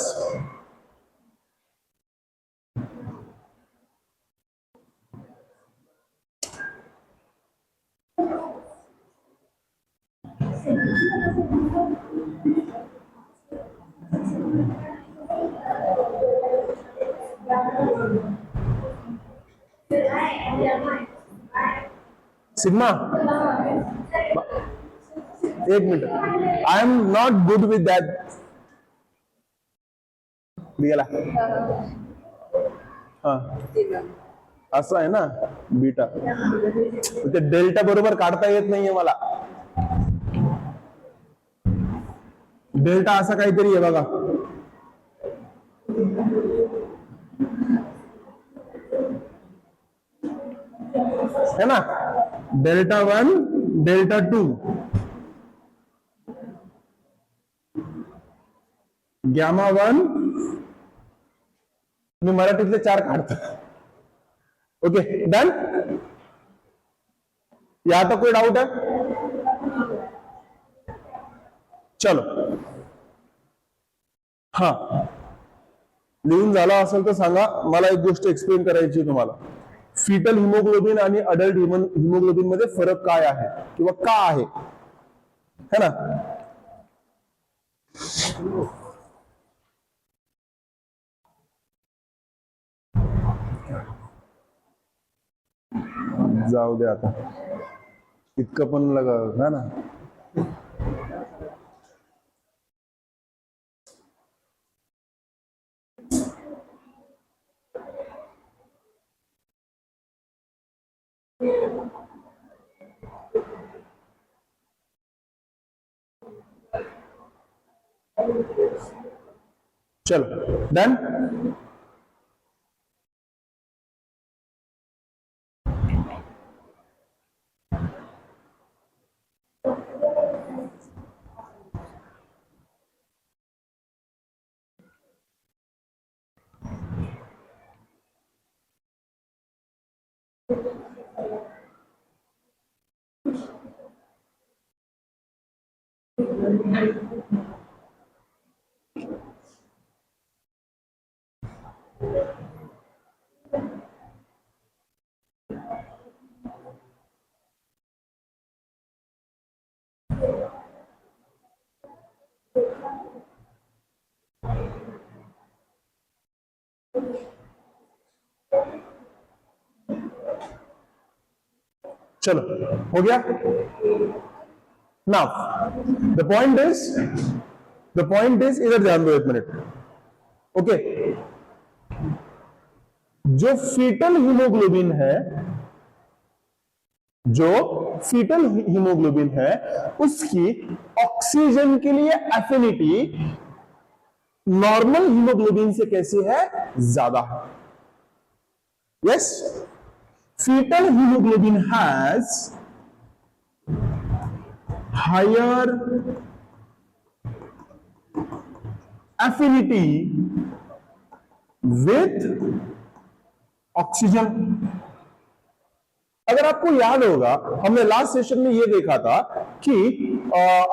सिग्मा, एक minute, I am not good with that. गेला, हा असं आहे ना बीटा, ते डेल्टा बरोबर काढता येत नाहीये मला, डेल्टा असा काहीतरी आहे बघा, है ना, डेल्टा 1, डेल्टा 2, गॅमा 1, मी मराठीतले 4 काढतो। ओके डन, यहाँ तो कोई डाउट है, चलो हा लिहून झाला असेल तर सांगा, मला एक गोष्ट एक्सप्लेन करायची आहे तुम्हाला, फीटल हिमोग्लोबिन आणि अडल्ट हिमोग्लोबिन मध्ये फरक काय आहे किंवा का आहे, है ना। जाऊ दे आता, इतकं पण लगा है ना. चलो डन. चलो हो गया. नाउ द पॉइंट इज इधर ध्यान दो एक मिनट. ओके, जो फीटल हीमोग्लोबिन है, जो फीटल हीमोग्लोबिन है, उसकी ऑक्सीजन के लिए एफिनिटी नॉर्मल हीमोग्लोबिन से कैसी है? ज्यादा है. Yes, fetal hemoglobin has higher affinity with oxygen. अगर आपको याद होगा, हमने लास्ट सेशन में यह देखा था कि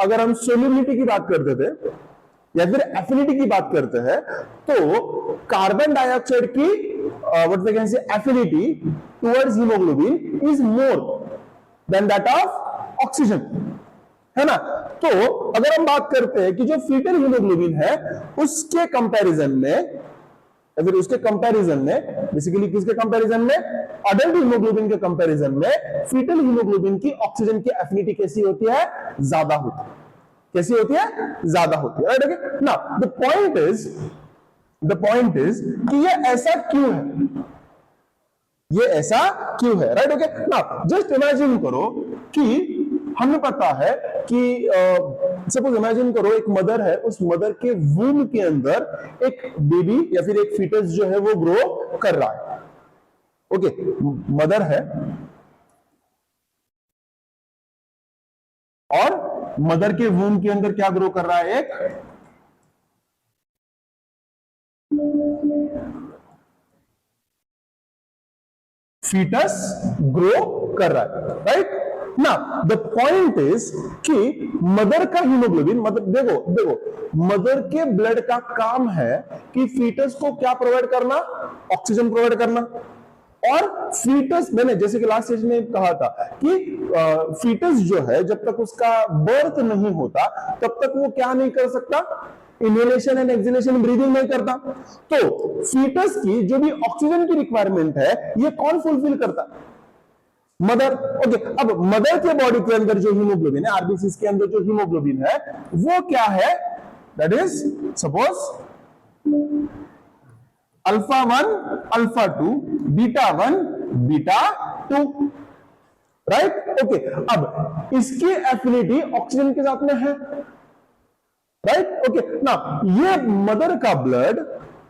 अगर हम सोल्युबिलिटी की बात करते थे या फिर एफिनिटी की बात करते हैं, तो कार्बन डाइऑक्साइड की what we can say affinity towards haemoglobin is more than that of oxygen, है ना. तो अगर हम बात करते हैं कि जो फीटल हीमोग्लोबिन है उसके कंपैरिजन में या फिर उसके कंपैरिजन में, बेसिकली किसके कंपैरिजन में? अडल्ट हीमोग्लोबिन के कंपैरिजन में फीटल हीमोग्लोबिन की ऑक्सीजन की एफिनिटी कैसी होती है? ज्यादा होती है. कैसी होती है? ज्यादा होती है. Right. Okay, now the point is कि ये ऐसा क्यों है? ये ऐसा क्यों है? Right. Okay, now just imagine करो कि हमें पता है कि सपोज इमेजिन करो एक मदर है, उस मदर के वूम के अंदर एक बेबी या फिर एक फीटस जो है वो ग्रो कर रहा है. ओके, मदर है और मदर के वूम के अंदर क्या ग्रो कर रहा है? एक फीटस ग्रो कर रहा है. राइट. ना द पॉइंट इज कि मदर का हीमोग्लोबिन, देखो मदर के ब्लड का काम है कि फीटस को क्या प्रोवाइड करना? ऑक्सीजन प्रोवाइड करना. और फीटस, मैंने जैसे कि लास्ट सेशन में कहा था कि फीटस जो है जब तक उसका बर्थ नहीं होता तब तक वो क्या नहीं कर सकता? इनहेलेशन एंड एक्सहेलेशन, ब्रीदिंग नहीं करता. तो फीटस की जो भी ऑक्सीजन की रिक्वायरमेंट है ये कौन फुलफिल करता? मदर. ओके, अब मदर के बॉडी के अंदर जो हीमोग्लोबिन है, आरबीसी के अंदर जो हीमोग्लोबिन है वो क्या है? That is suppose alpha 1, alpha 2, beta 1, beta 2. Right. Okay, अब इसकी एफिनिटी ऑक्सीजन के साथ में है. राइट. ओके, ना ये मदर का ब्लड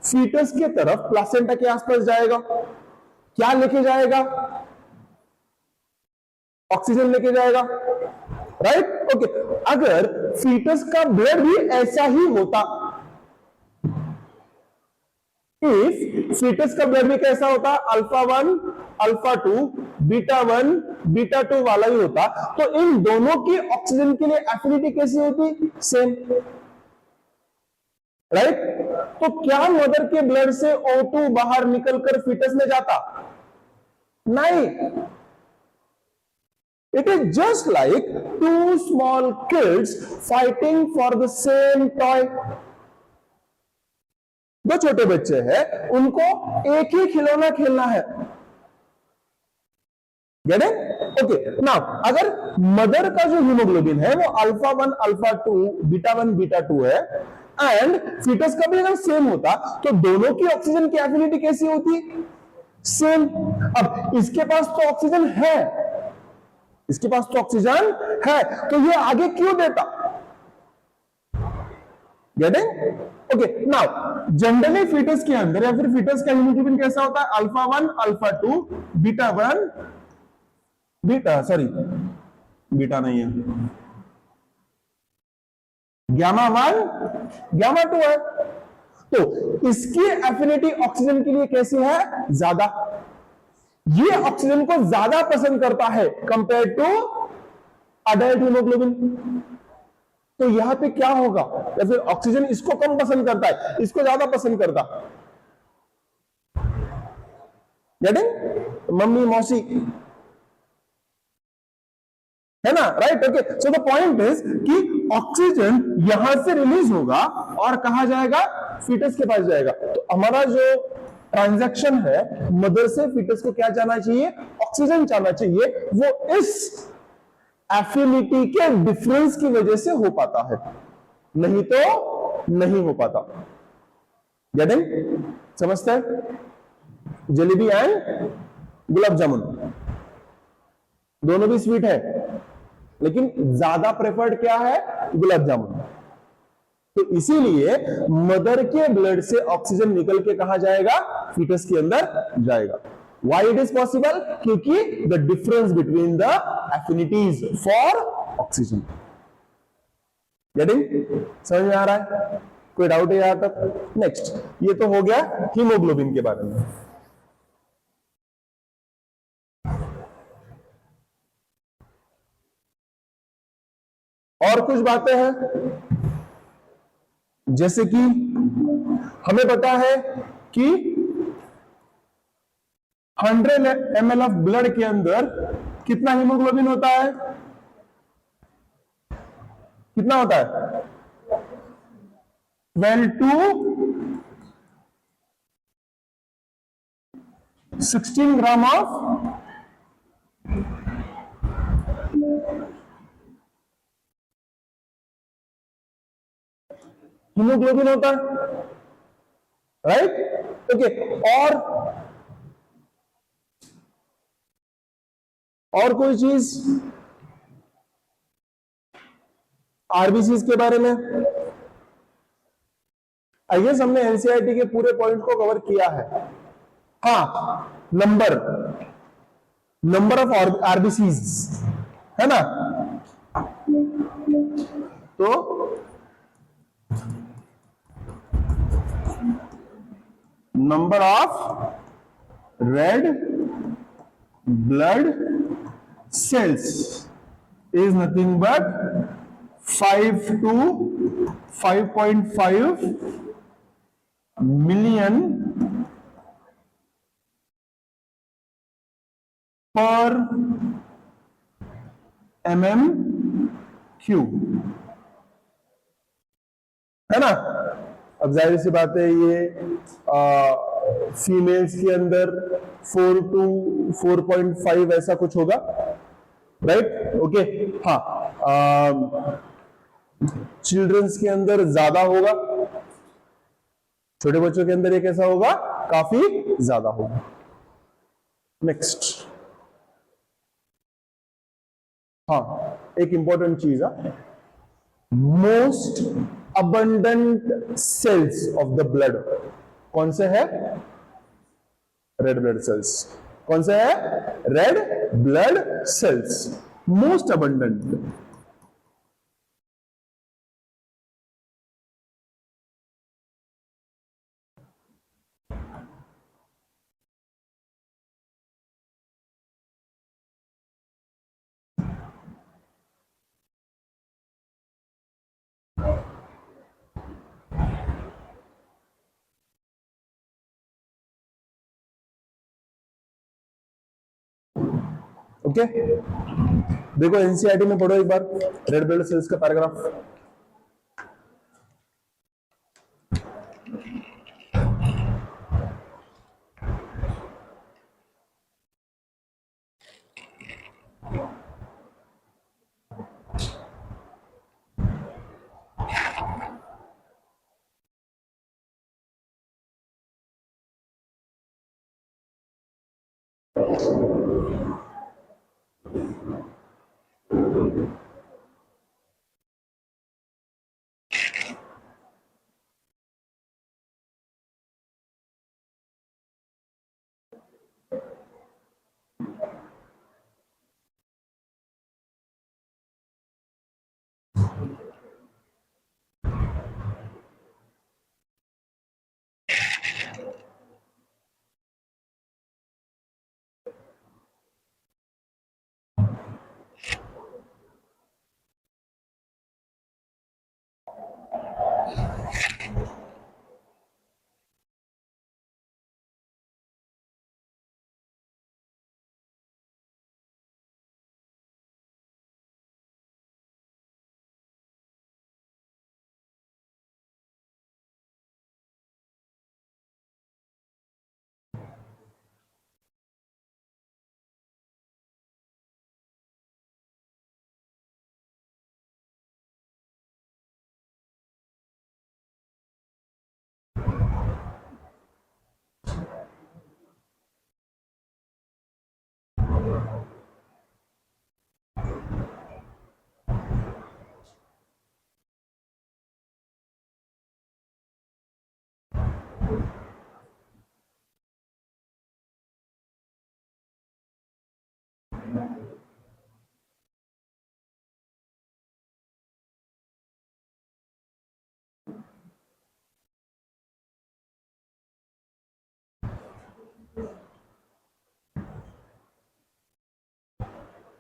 फीटस के तरफ प्लासेंटा के आसपास जाएगा. क्या लेके जाएगा? ऑक्सीजन लेके जाएगा. राइट. ओके, अगर फीटस का ब्लड भी ऐसा ही होता, इफ फीटस का ब्लड भी कैसा होता? अल्फा 1, अल्फा 2, बीटा 1, बीटा 2 वाला ही होता, तो इन दोनों की ऑक्सीजन के लिए एफिनिटी कैसी होती? सेम. राइट. तो क्या मदर के ब्लड से O2 बाहर निकलकर फीटस में जाता? नहीं. It is just like two small kids fighting for the same toy. दो छोटे बच्चे हैं, उनको एक ही खिलौना खेलना है. Get it? ओके, नाउ अगर मदर का जो हीमोग्लोबिन है वो अल्फा 1 अल्फा 2 बीटा 1 बीटा 2 है एंड फीटस का भी अगर सेम होता तो दोनों की ऑक्सीजन की एफिनिटी कैसी होती? सेम। अब इसके पास तो ऑक्सीजन है, इसके पास तो ऑक्सीजन है, तो ये आगे क्यों देता? Getting? Okay, now generally foetus के अंदर या फिर फीटस का हीमोग्लोबिन कैसा होता है? Alpha 1 alpha 2 beta 1 beta, sorry beta नहीं है, गामा 1 गामा 2 है। तो इसकी एफिनिटी ऑक्सीजन के लिए कैसी है? ज्यादा। ये ऑक्सीजन को ज्यादा पसंद करता है कंपेयर टू अडल्ट हीमोग्लोबिन। तो यहां पे क्या होगा? या फिर ऑक्सीजन इसको कम पसंद करता है, इसको ज्यादा पसंद करता। गेटिंग? मम्मी मौसी है ना, right? Okay, so the point is कि ऑक्सीजन यहां से रिलीज होगा और कहा जाएगा? फीटस के पास जाएगा। तो हमारा जो ट्रांजैक्शन है मदर से फीटस को क्या जाना चाहिए? ऑक्सीजन जाना चाहिए। वो इस एफिनिटी के डिफरेंस की वजह से हो पाता है, नहीं तो नहीं हो पाता। गेटिंग? समझते हैं? जलेबी एंड गुलाब जामुन दोनों भी स्वीट है, लेकिन ज्यादा प्रेफर्ड क्या है? गुलाब जामुन। तो इसीलिए मदर के ब्लड से ऑक्सीजन निकल के कहा जाएगा? फीटस के अंदर जाएगा। Why it is possible? क्योंकि the difference between the affinities for oxygen. Getting? समझ में आ रहा है? कोई डाउट है यहां तक? नेक्स्ट, ये तो हो गया हीमोग्लोबिन के बारे में। और कुछ बातें हैं, जैसे कि हमें पता है कि 100 ml ऑफ ब्लड के अंदर कितना हीमोग्लोबिन होता है? कितना होता है? 12 to 16 ग्राम ऑफ हीमोग्लोबिन होता है, राइट? ओके, और कोई चीज आरबीसीज के बारे में? आई गेस हमने एनसीईआरटी के पूरे पॉइंट को कवर किया है। हाँ, नंबर ऑफ आरबीसीज है ना? तो number of red blood cells is nothing but 5 to 5.5 million per mm cube, है ना? अब जाहिर सी बात है ये फीमेल्स के अंदर 4 to 4.5 ऐसा कुछ होगा, राइट? ओके, हाँ, चिल्ड्रंस के अंदर ज्यादा होगा, छोटे बच्चों के अंदर ये कैसा होगा? काफी ज्यादा होगा। नेक्स्ट, हाँ, एक इंपॉर्टेंट चीज है, most abundant cells of the blood कौन से है? Red blood cells. कौन से है? Red blood cells, most abundant. Okay, देखो एनसीईआरटी में पढ़ो एक बार रेड ब्लड सेल्स का पैराग्राफ।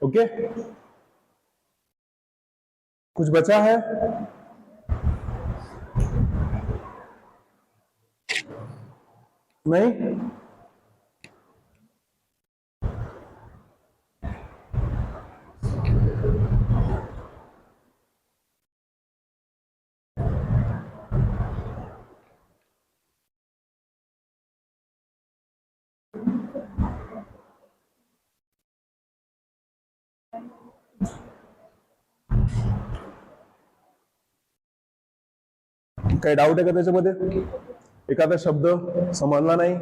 ओके, कुछ बचा है? नहीं? काही डाऊट आहे का त्याच्यामध्ये? एखादा शब्द समजला नाही,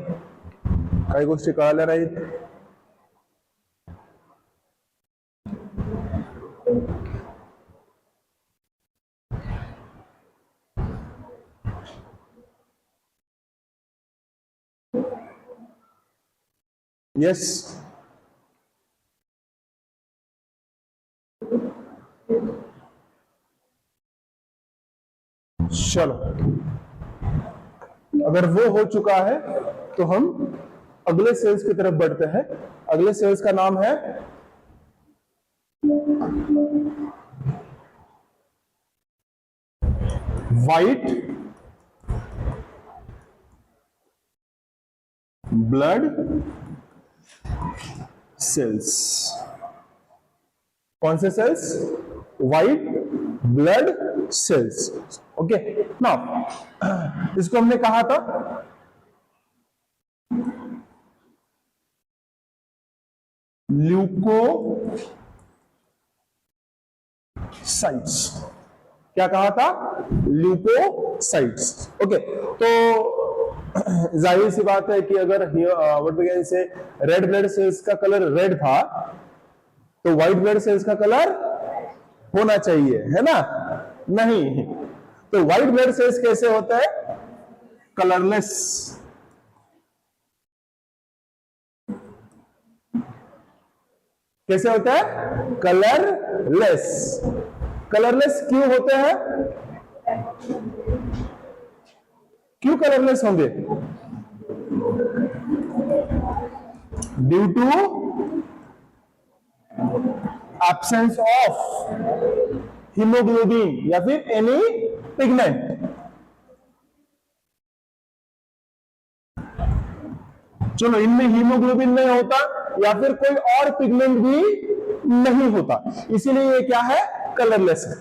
काही गोष्टी कळाल्या नाहीत? यस, चलो, अगर वो हो चुका है तो हम अगले सेल्स की तरफ बढ़ते हैं। अगले सेल्स का नाम है व्हाइट ब्लड सेल्स। कौन से cells? White blood cells. Okay, now इसको हमने कहा था ल्यूकोसाइट्स। क्या कहा था? ल्यूकोसाइट्स। ओके, तो जाहिर सी बात है कि अगर से रेड ब्लड सेल्स का कलर रेड था तो व्हाइट ब्लड सेल्स का कलर होना चाहिए, है ना? नहीं, तो व्हाइट ब्लड सेल्स कैसे होता है? कलरलेस। कैसे होता है? कलरलेस। कलरलेस क्यों होते हैं? क्यों कलरलेस होंगे? Due to absence of haemoglobin या फिर एनी पिगमेंट। चलो, इनमें हीमोग्लोबिन नहीं होता या फिर कोई और पिगमेंट भी नहीं होता, इसीलिए ये क्या है? कलरलेस है।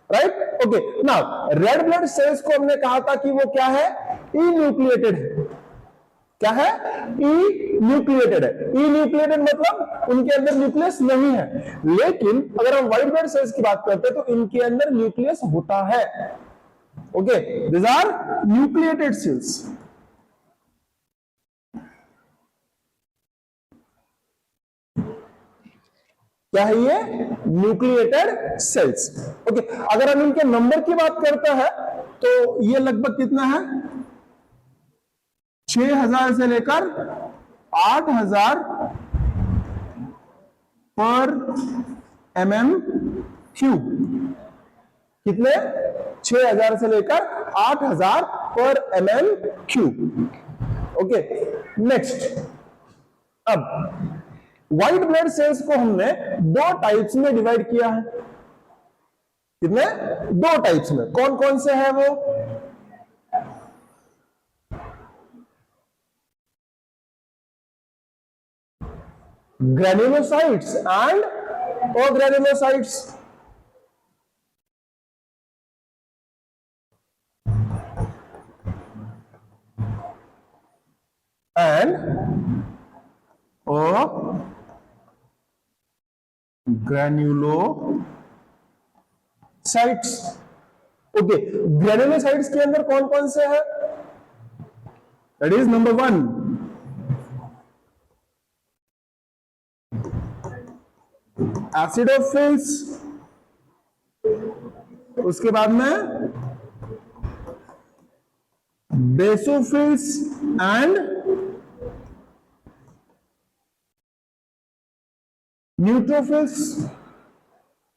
Right? Okay, now red blood sales को हमने कहा था कि वो क्या है? इन्यूक्लिएटेड है। क्या है? इन्यूक्लिएटेड है। इन्यूक्लिएटेड मतलब उनके अंदर न्यूक्लियस नहीं है। लेकिन अगर हम व्हाइट ब्लड सेल्स की बात करते हैं तो इनके अंदर न्यूक्लियस होता है। Okay, these are nucleated cells. क्या है ये? Nucleated sales. ओके, अगर हम इनके नंबर की बात करते हैं तो ये लगभग कितना है? 6000 से लेकर 8000 पर mm³ कितने? 6000 से लेकर 8000 पर mm³। Okay, next. अब व्हाइट ब्लड सेल्स को हमने दो टाइप्स में डिवाइड किया है। कितने? दो टाइप्स में। कौन कौन से है वो? Granulocytes and अग्रेन्युलोसाइट्स। And granulocytes. Okay, granulocytes के अंदर कौन कौन से है? दैट इज नंबर 1 एसिडोफिल्स, उसके बाद में basophils and neutrophils,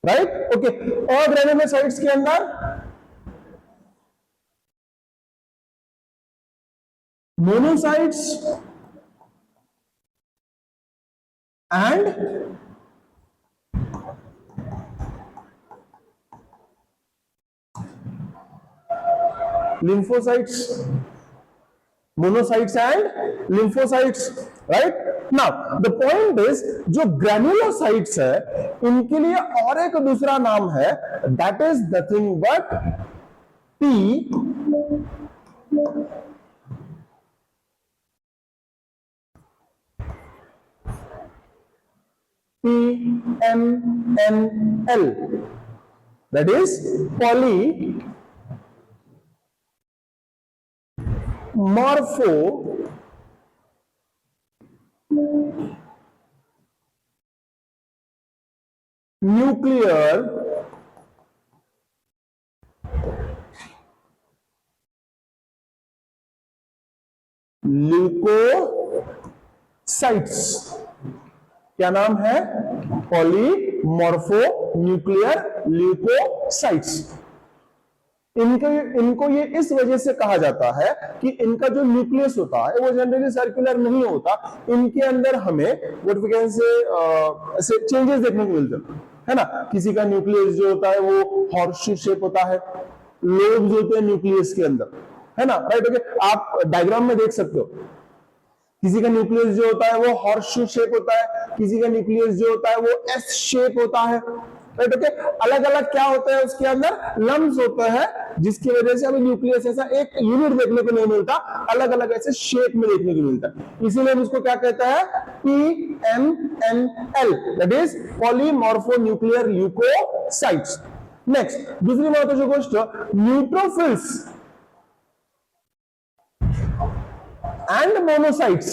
right? Okay, और ग्रेन्युलोसाइट्स के अंदर monocytes and lymphocytes, monocytes and lymphocytes, right? Now the point is जो granulocytes है इनके लिए और एक दूसरा नाम है, that is nothing but PMNL, that is polymorpho nuclear leucocytes. क्या नाम है? Polymorpho nuclear leucocytes. इनको ये इस वजह से कहा जाता है कि इनका जो न्यूक्लियस होता है वो जनरली सर्कुलर नहीं होता। इनके अंदर हमें व्हाट वी कैन से ऐसे चेंजेस देखने को मिलते हैं, है ना? किसी का न्यूक्लियस जो होता है वो हॉर्सशू शेप होता है, लोब्स होते हैं न्यूक्लियस के अंदर, है ना? राइट? ओके, आप डायग्राम में देख सकते हो किसी का न्यूक्लियस जो होता है वो हॉर्सशू शेप होता है, किसी का न्यूक्लियस जो होता है वो एस शेप होता है, राइट? ओके, अलग अलग क्या होता है उसके अंदर? लम्स होता है, जिसकी वजह से हमें न्यूक्लियस ऐसा एक यूनिट देखने को नहीं मिलता, अलग अलग ऐसे शेप में देखने को मिलता है। इसीलिए हम इसको क्या कहते हैं? PMNL, that is polymorpho nuclear leucocytes. Next, दूसरी महत्वपूर्ण गोष्ट, न्यूट्रोफिल्स एंड मोनोसाइट्स।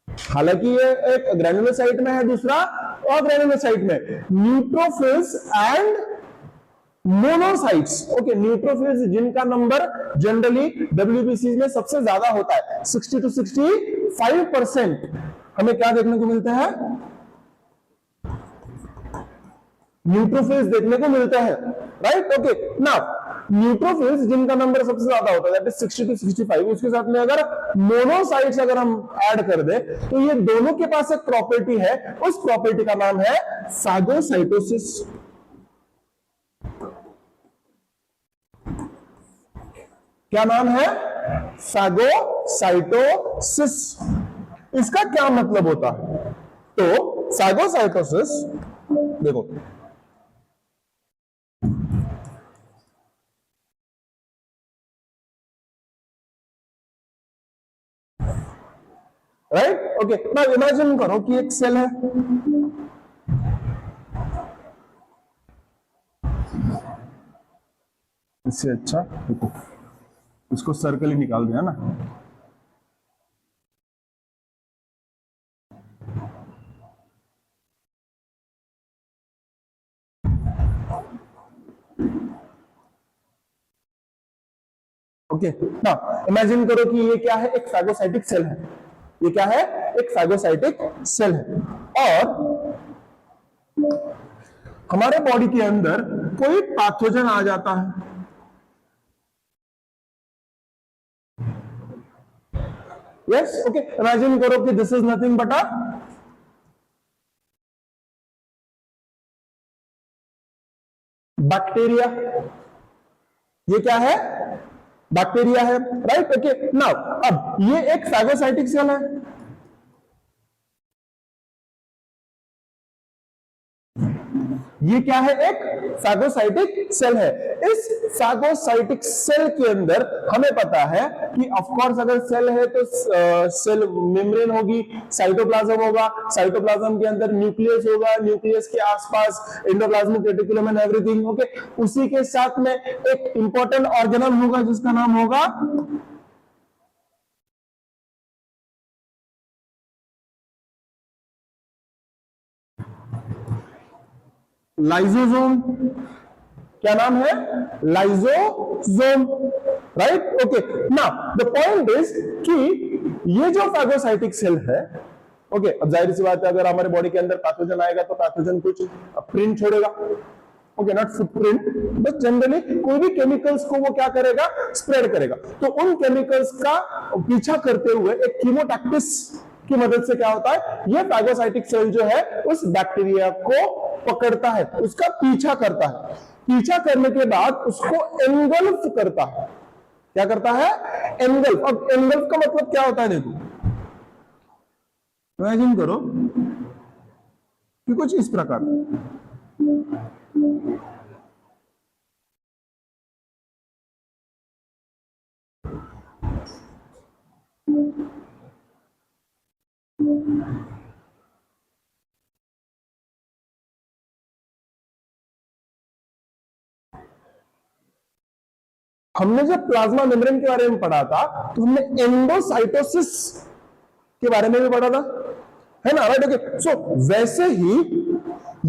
हालांकि ये एक ग्रेन्युलोसाइट में है, दूसरा अग्रेन्युलोसाइट में। Neutrophils and monocytes. Okay, neutrophils जिनका नंबर जनरली WBC में सबसे ज्यादा होता है, 60 to 65% हमें क्या देखने को मिलता है? न्यूट्रोफिल्स देखने को मिलता है, राइट? ओके, नाउ न्यूट्रोफिल्स जिनका नंबर सबसे ज्यादा होता है दैट इज 60 to 65, उसके साथ में अगर मोनोसाइट्स अगर हम ऐड कर दे तो ये दोनों के पास एक प्रॉपर्टी है, उस प्रॉपर्टी का नाम है फैगोसाइटोसिस। क्या नाम है? फैगोसाइटोसिस। इसका क्या मतलब होता है? तो फैगोसाइटोसिस देखो, राइट? ओके, नाउ इमेजिन करो कि एक सेल है, इससे अच्छा देखो, इसको सर्कल ही निकाल दिया ना, ओके ना, इमेजिन करो कि ये क्या है, एक फैगोसाइटिक सेल है। ये क्या है, एक फैगोसाइटिक सेल है, और हमारे बॉडी के अंदर कोई पैथोजन आ जाता है। यस, ओके, इमेजिन करो कि this is nothing but a bacteria. ये क्या है, बैक्टीरिया है, राइट। ओके नाउ, अब ये एक फैगोसाइटिक सेल है। ये क्या है, एक फैगोसाइटिक सेल है। इस फैगोसाइटिक सेल के अंदर हमें पता है कि ऑफ कोर्स अगर सेल है तो सेल मेम्ब्रेन होगी, साइटोप्लाज्म होगा, साइटोप्लाज्म के अंदर न्यूक्लियस होगा, न्यूक्लियस के आसपास endoplasmic reticulum and everything. Okay, उसी के साथ में एक इंपॉर्टेंट ऑर्गेनल होगा जिसका नाम होगा लाइसोसोम। क्या नाम है, lysosome, right. Okay now the point is कि ये जो फैगोसाइटिक सेल है, ओके, अब जाहिर सी बात है अगर हमारे बॉडी के अंदर पैथोजन आएगा तो पैथोजन कुछ प्रिंट छोड़ेगा। Okay, not footprint, but generally कोई भी केमिकल्स को वो क्या करेगा, स्प्रेड करेगा। तो उन केमिकल्स का पीछा करते हुए एक कीमोटैक्टिस की मदद से क्या होता है, ये फैगोसाइटिक सेल जो है उस बैक्टीरिया को पकड़ता है, उसका पीछा करता है। पीछा करने के बाद उसको एंगल्फ करता है। क्या करता है, एंगल्फ। अब एंगल्फ का मतलब क्या होता है, देखो इमेजिन करो कि कुछ इस प्रकार, हमने जब प्लाज्मा मेम्ब्रेन के बारे में पढ़ा था तो हमने एंडोसाइटोसिस के बारे में भी पढ़ा था, है ना, राइट। ओके, सो वैसे ही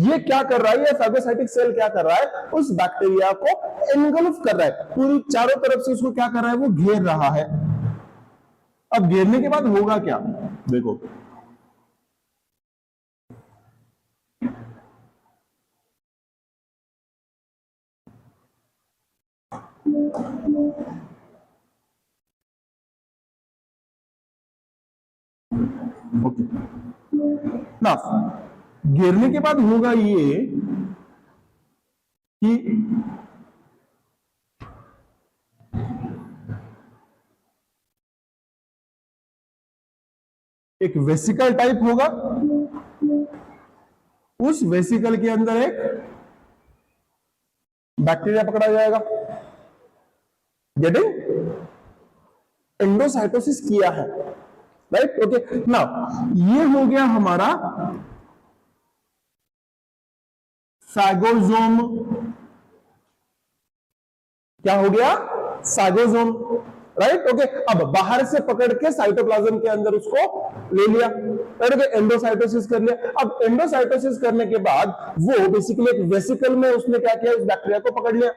ये क्या कर रहा है, ये फैगोसाइटिक सेल क्या कर रहा है, उस बैक्टीरिया को एनगल्फ कर रहा है, पूरी चारों तरफ से उसको क्या कर रहा है, वो घेर रहा है। अब घेरने के बाद होगा क्या, देखो ओके ना, घेरने के बाद होगा ये कि एक वेसिकल टाइप होगा, उस वेसिकल के अंदर एक बैक्टीरिया पकड़ा जाएगा। गेटिंग, एंडोसाइटोसिस किया है, राइट। ओके नाउ ये हो गया हमारा फैगोसोम। क्या हो गया, फैगोसोम, राइट। ओके, अब बाहर से पकड़ के साइटोप्लाज्म के अंदर उसको ले लिया, राइट। ओके, एंडोसाइटोसिस कर लिया। अब एंडोसाइटोसिस करने के बाद वो बेसिकली एक वेसिकल में उसने क्या किया, उस बैक्टीरिया को पकड़ लिया।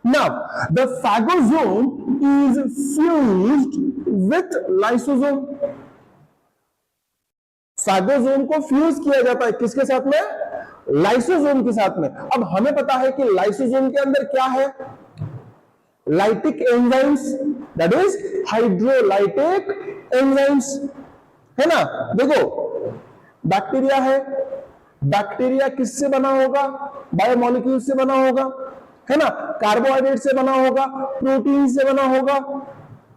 Now, the phagosome is fused with lysosome. Phagosome को फ्यूज किया जाता है किसके साथ में, लाइसोसोम के साथ में। अब हमें पता है कि लाइसोसोम के अंदर क्या है, lytic enzymes, that is hydrolytic enzymes, है ना। देखो बैक्टीरिया है, बैक्टीरिया किससे बना होगा, बायोमोलिक्यूल से बना होगा, है ना, कार्बोहाइड्रेट से बना होगा, प्रोटीन से बना होगा,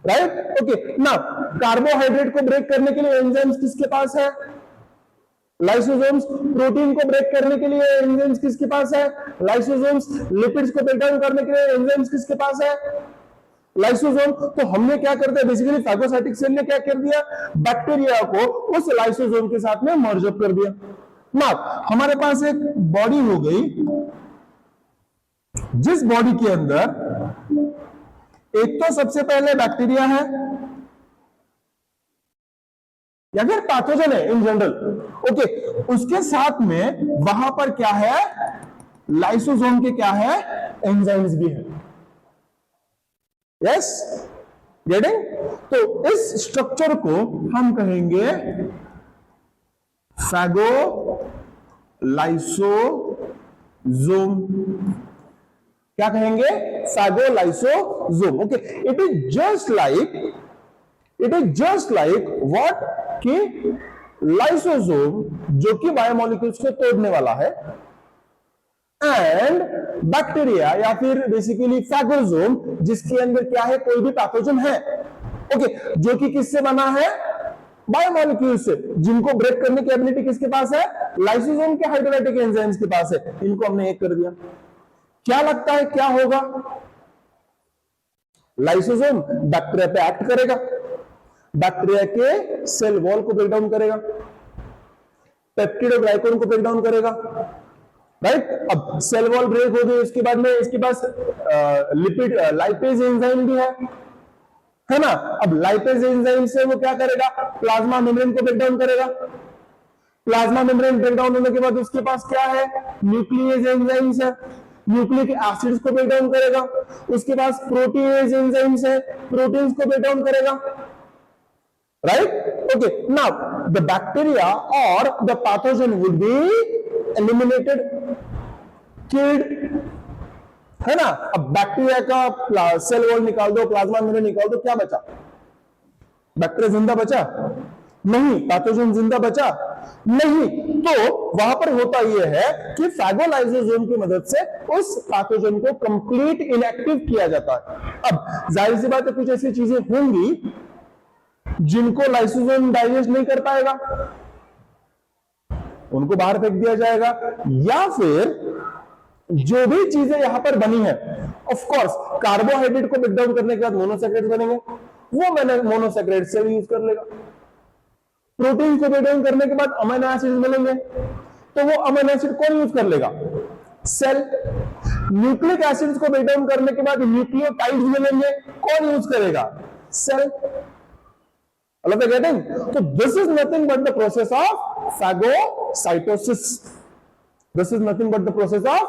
राइट। ओके ना, कार्बोहाइड्रेट को ब्रेक करने के लिए एंजाइम्स किसके पास है, लाइसोसोम्स। प्रोटीन को ब्रेक करने के लिए एंजाइम्स किसके पास है, लाइसोसोम्स। लिपिड्स को ब्रेक डाउन करने के लिए एंजाइम्स किसके पास है, लाइसोसोम। तो हमने क्या कर दिया, बेसिकली फैगोसाइटिक सेल ने क्या कर दिया, बैक्टीरिया को उस लाइसोसोम के साथ में मर्ज अप कर दिया। ना हमारे पास एक बॉडी हो गई, जिस बॉडी के अंदर एक तो सबसे पहले बैक्टीरिया है या फिर पैथोजन है इन जनरल, ओके, उसके साथ में वहां पर क्या है, लाइसोसोम के क्या है, एंजाइम्स भी है। Yes, getting? तो इस स्ट्रक्चर को हम कहेंगे फैगोलाइसोसोम। क्या कहेंगे? Phagolysosome. Okay, it is just like what कि लाइसोसोम जो कि बायोमोलिक्यूल्स को तोड़ने वाला है, एंड बैक्टीरिया या फिर बेसिकली फैगोसोम जिसके अंदर क्या है? कोई भी पैथोजन है। ओके, जो कि किससे बना है? बायोमोलिक्यूल से, जिनको ब्रेक करने की एबिलिटी किसके पास है? लाइसोसोम के हाइड्रोलाइटिक एंजाइम्स के पास है। इनको हमने एक कर दिया। क्या लगता है क्या होगा? लाइसोसोम बैक्टीरिया पे एक्ट करेगा, बैक्टीरिया के सेल वॉल को ब्रेक डाउन करेगा, पेप्टिडोग्लाइकन को ब्रेक डाउन करेगा, राइट? अब सेल वॉल ब्रेक हो गई, उसके बाद में इसके पास लिपिड लाइपेज एंजाइम भी है ना? अब लाइपेज एंजाइम से वो क्या करेगा? प्लाज्मा मेम्ब्रेन को ब्रेक डाउन करेगा। प्लाज्मा मेम्ब्रेन ब्रेक डाउन होने के बाद उसके पास क्या है? न्यूक्लियस एंजाइम्स है, न्यूक्लिक एसिड्स को ब्रेक डाउन करेगा। उसके पास प्रोटीएज एंजाइम्स है, प्रोटीन्स को ब्रेक डाउन करेगा, right? Okay, now the bacteria और the pathogen would be eliminated, killed, है ना? अब बैक्टीरिया का सेल वॉल निकाल दो, प्लाज्मा मेम्ब्रेन निकाल दो, क्या बचा? बैक्टीरिया जिंदा बचा? नहीं। पैथोजन जिंदा बचा? नहीं। तो वहां पर होता यह है कि फैगोलाइसोसोम की मदद से उस पैथोजन को कंप्लीट इनएक्टिव किया जाता है। अब जाहिर सी बात है कुछ ऐसी चीजें होंगी जिनको लाइसोसोम डाइजेस्ट नहीं कर पाएगा, उनको बाहर फेंक दिया जाएगा, या फिर जो भी चीजें यहां पर बनी है, ऑफ कोर्स कार्बोहाइड्रेट को ब्रेक डाउन करने के बाद मोनोसैकराइड बनेंगे, वो मैंने मोनोसैकराइड से भी यूज कर लेगा। प्रोटीन को ब्रेक डाउन करने के बाद अमीनो एसिड मिलेंगे, तो वो अमीनो एसिड कौन यूज कर लेगा? सेल। न्यूक्लिक एसिड्स को ब्रेक डाउन करने के बाद न्यूक्लियोटाइड्स मिलेंगे, कौन यूज करेगा? सेल। गेटिंग? तो this is nothing but the process of phagocytosis. This is nothing but the process of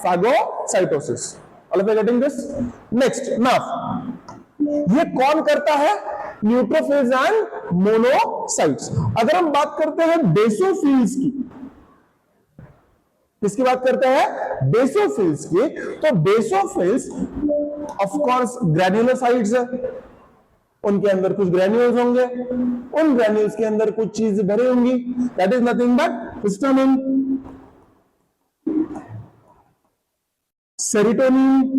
phagocytosis. All of you getting this? Next, now ये कौन करता है? Neutrophils and monocytes. अगर हम बात करते हैं बेसोफिल्स की, किसकी बात करते हैं? बेसोफिल्स की। तो बेसोफिल्स ऑफ कोर्स ग्रैन्युलोसाइट्स है, उनके अंदर कुछ ग्रैन्यूल्स होंगे, उन ग्रैन्यूल्स के अंदर कुछ चीज भरी होंगी, that is nothing but histamine, serotonin,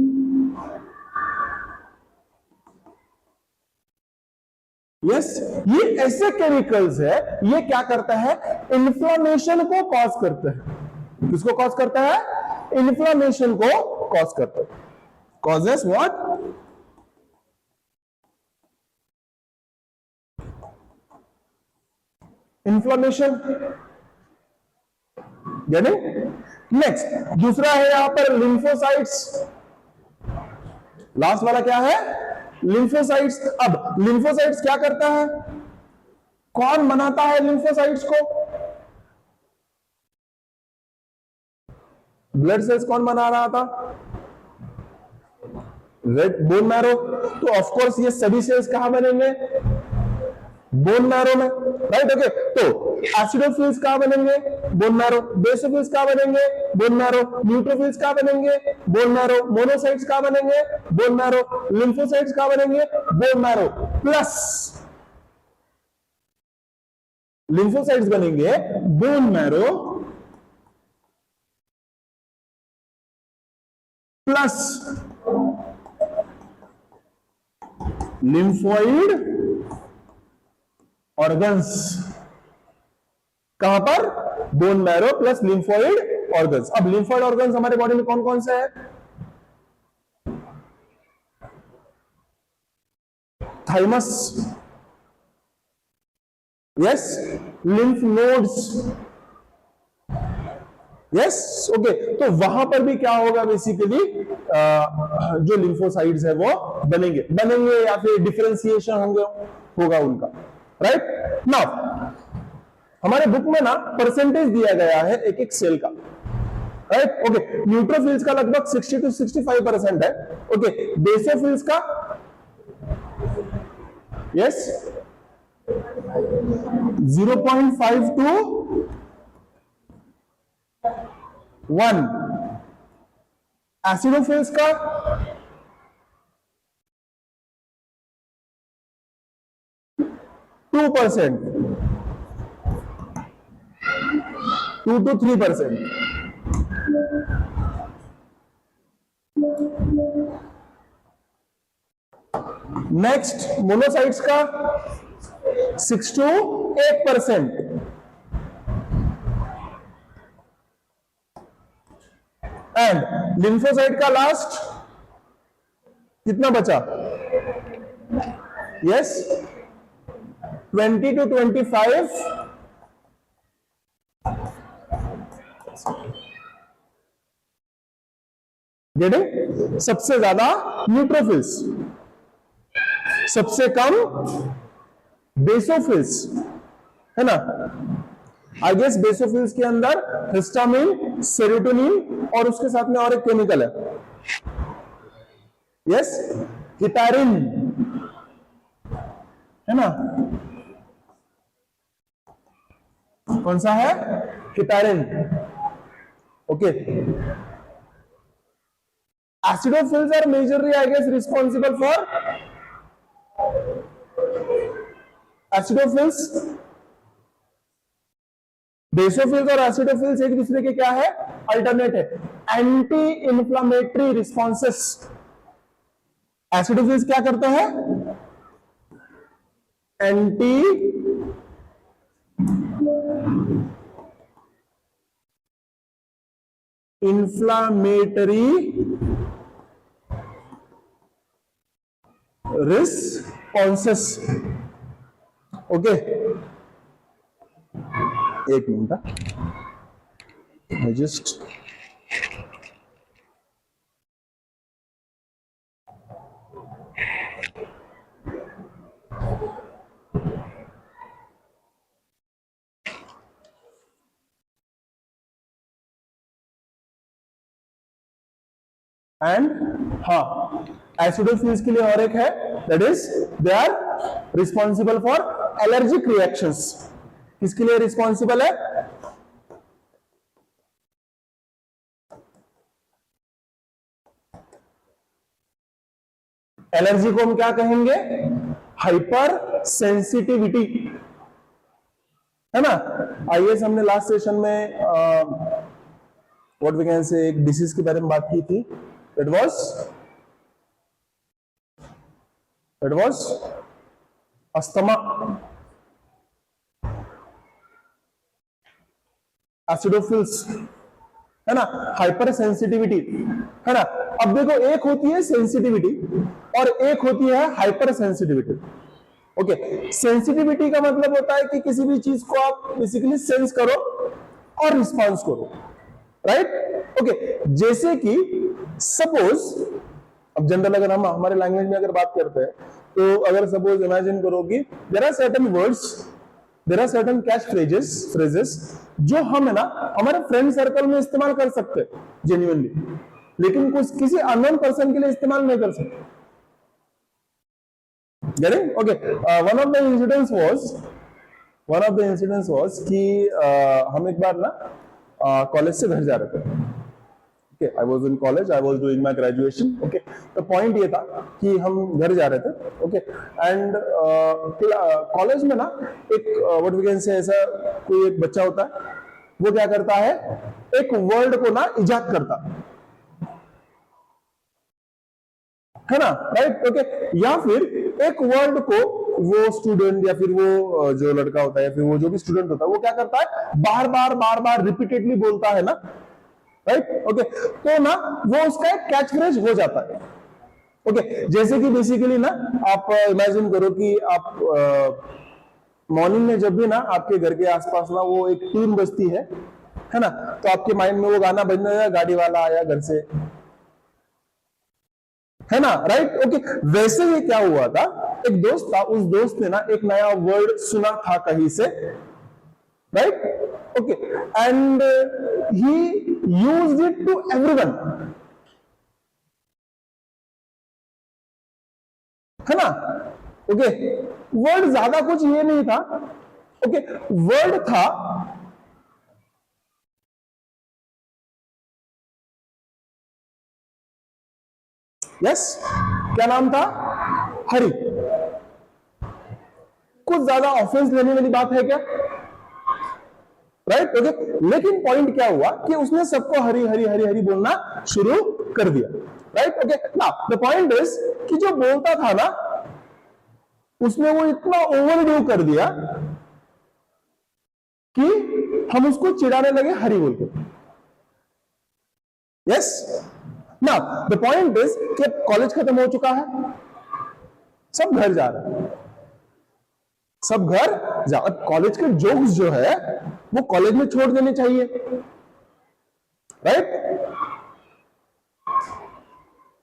yes, ये ऐसे केमिकल्स है, ये क्या करता है? इन्फ्लामेशन को कॉज करता है। किसको कॉज करता है? इन्फ्लामेशन को कॉज करता है। Causes what? Inflammation. Getting? Next, दूसरा है यहां पर लिम्फोसाइट्स। लास्ट वाला क्या है? लिम्फोसाइट्स। अब लिम्फोसाइट्स क्या करता है? कौन बनाता है लिम्फोसाइट्स को? ब्लड सेल्स कौन बना रहा था? Red bone marrow. तो ऑफ कोर्स ये सभी सेल्स कहां बनेंगे? बोन मैरो में, राइट? ओके, तो एसिडोफिल्स कहां बनेंगे? Bone marrow. बेसोफिल्स कहां बनेंगे? Bone marrow. न्यूट्रोफिल्स कहां बनेंगे? Bone marrow. मोनोसाइट्स कहां बनेंगे? Bone marrow. लिम्फोसाइट्स कहां बनेंगे? Bone marrow. प्लस लिम्फोसाइट्स बनेंगे bone marrow plus lymphoid organs. कहां पर? Bone marrow plus lymphoid organs. अब लिम्फोइड ऑर्गन्स हमारे बॉडी में कौन कौन से है? Thymus, yes, lymph nodes, yes, okay. तो वहां पर भी क्या होगा? बेसिकली जो लिम्फोसाइट्स है वो बनेंगे या फिर डिफरेंशिएशन होगा उनका, राइट? नाउ हमारे बुक में ना परसेंटेज दिया गया है एक एक सेल का। राइट। ओके, न्यूट्रोफिल्स का लगभग 60 to 65% है। ओके, बेसोफिल्स का यस 0.5 to 1। एसिडोफिल्स का 2%, 2 to 3%। नेक्स्ट मोनोसाइट्स का 6 to 8%। एंड लिम्फोसाइट का लास्ट कितना बचा? Yes 20 to 25। गेटिंग? सबसे ज्यादा न्यूट्रोफिल्स, सबसे कम बेसोफिल्स, है ना। आई गेस बेसोफिल्स के अंदर हिस्टामिन, सेरोटोनिन और उसके साथ में और एक केमिकल है, यस हिटारिन, है ना। कौन सा है? हिटारिन। Okay, acidophils are majorly I guess responsible for acidophils, basophils और एसिडोफिल्स एक दूसरे के क्या है? अल्टरनेट है, एंटी इंफ्लामेटरी रिस्पॉन्सेस। एसिडोफिल्स क्या करता है? Anti inflammatory responses. ओके, एक मिनट, मैं जस्ट एंड हाँ, एसिडोफिल्स के लिए और एक है, that is they are responsible for allergic reactions. किसके लिए रिस्पॉन्सिबल है? एलर्जी को हम क्या कहेंगे? हाइपर सेंसिटिविटी, है ना। आईएस हमने लास्ट सेशन में व्हाट वी कैन से एक डिसीज के बारे में बात की थी, दैट वाज अस्थमा, एसिडोफिल्स, है ना, हाइपर सेंसिटिविटी, है ना। अब देखो, एक होती है सेंसिटिविटी और एक होती है हाइपर सेंसिटिविटी। ओके, सेंसिटिविटी का मतलब होता है कि किसी भी चीज को आप बेसिकली सेंस करो और रिस्पॉन्स करो, राइट। ओके, जैसे कि सपोज, अब जनरल अगर हम हमारे लैंग्वेज में अगर बात करते हैं तो अगर सपोज इमेजिन करो कि there are certain words, there are certain catch phrases जो हम है ना हमारे फ्रेंड सर्कल में इस्तेमाल कर सकते हैं जेन्युइनली, लेकिन कुछ किसी अननोन पर्सन के लिए इस्तेमाल नहीं कर सकते। Getting? Okay, one of the incidents was कि हम एक बार ना कॉलेज से घर जा रहे थे। Okay, I was in college, I was doing my graduation. Okay, तो पॉइंट ये था कि हम घर जा रहे थे। Okay, and कॉलेज में ना एक व्हाट वी कैन से ऐसा कोई एक बच्चा होता है, वो क्या करता है? एक वर्ड को ना इजाद करता है ना, राइट। ओके, या फिर एक वर्ड को वो स्टूडेंट या फिर वो जो लड़का होता है या फिर वो जो भी स्टूडेंट होता है वो क्या करता है? बार बार रिपीटेडली बोलता है ना, राइट। ओके, तो ना वो उसका एक कैच फ्रेज हो जाता है। ओके, जैसे कि बेसिकली ना आप इमेजिन करो कि आप मॉर्निंग में जब भी ना आपके घर के आसपास ना वो एक ट्यून बजती है ना, तो आपके माइंड में वो गाना बज जाएगा, गाड़ी वाला आया घर से, है ना, राइट। ओके, वैसे ही क्या हुआ था, एक दोस्त था, उस दोस्त ने ना एक नया वर्ड सुना था कहीं से, right? Okay, and he used it to everyone, है ना? ओके, वर्ड ज्यादा कुछ ये नहीं था, ओके, वर्ड था यस, क्या नाम था? हरि। कुछ ज्यादा ऑफेंस लेने वाली बात है क्या? राइट, ओके, लेकिन पॉइंट क्या हुआ कि उसने सबको हरि हरि हरि हरि बोलना शुरू कर दिया, right? Okay, now the point is कि जो बोलता था ना, उसने वो इतना ओवरडू कर दिया कि हम उसको चिढ़ाने लगे हरि बोल के। Yes, now the point is कि कॉलेज खत्म हो चुका है, सब घर जा रहे हैं, सब घर जा, अब कॉलेज के जोक्स जो है वो कॉलेज में छोड़ देने चाहिए, राइट?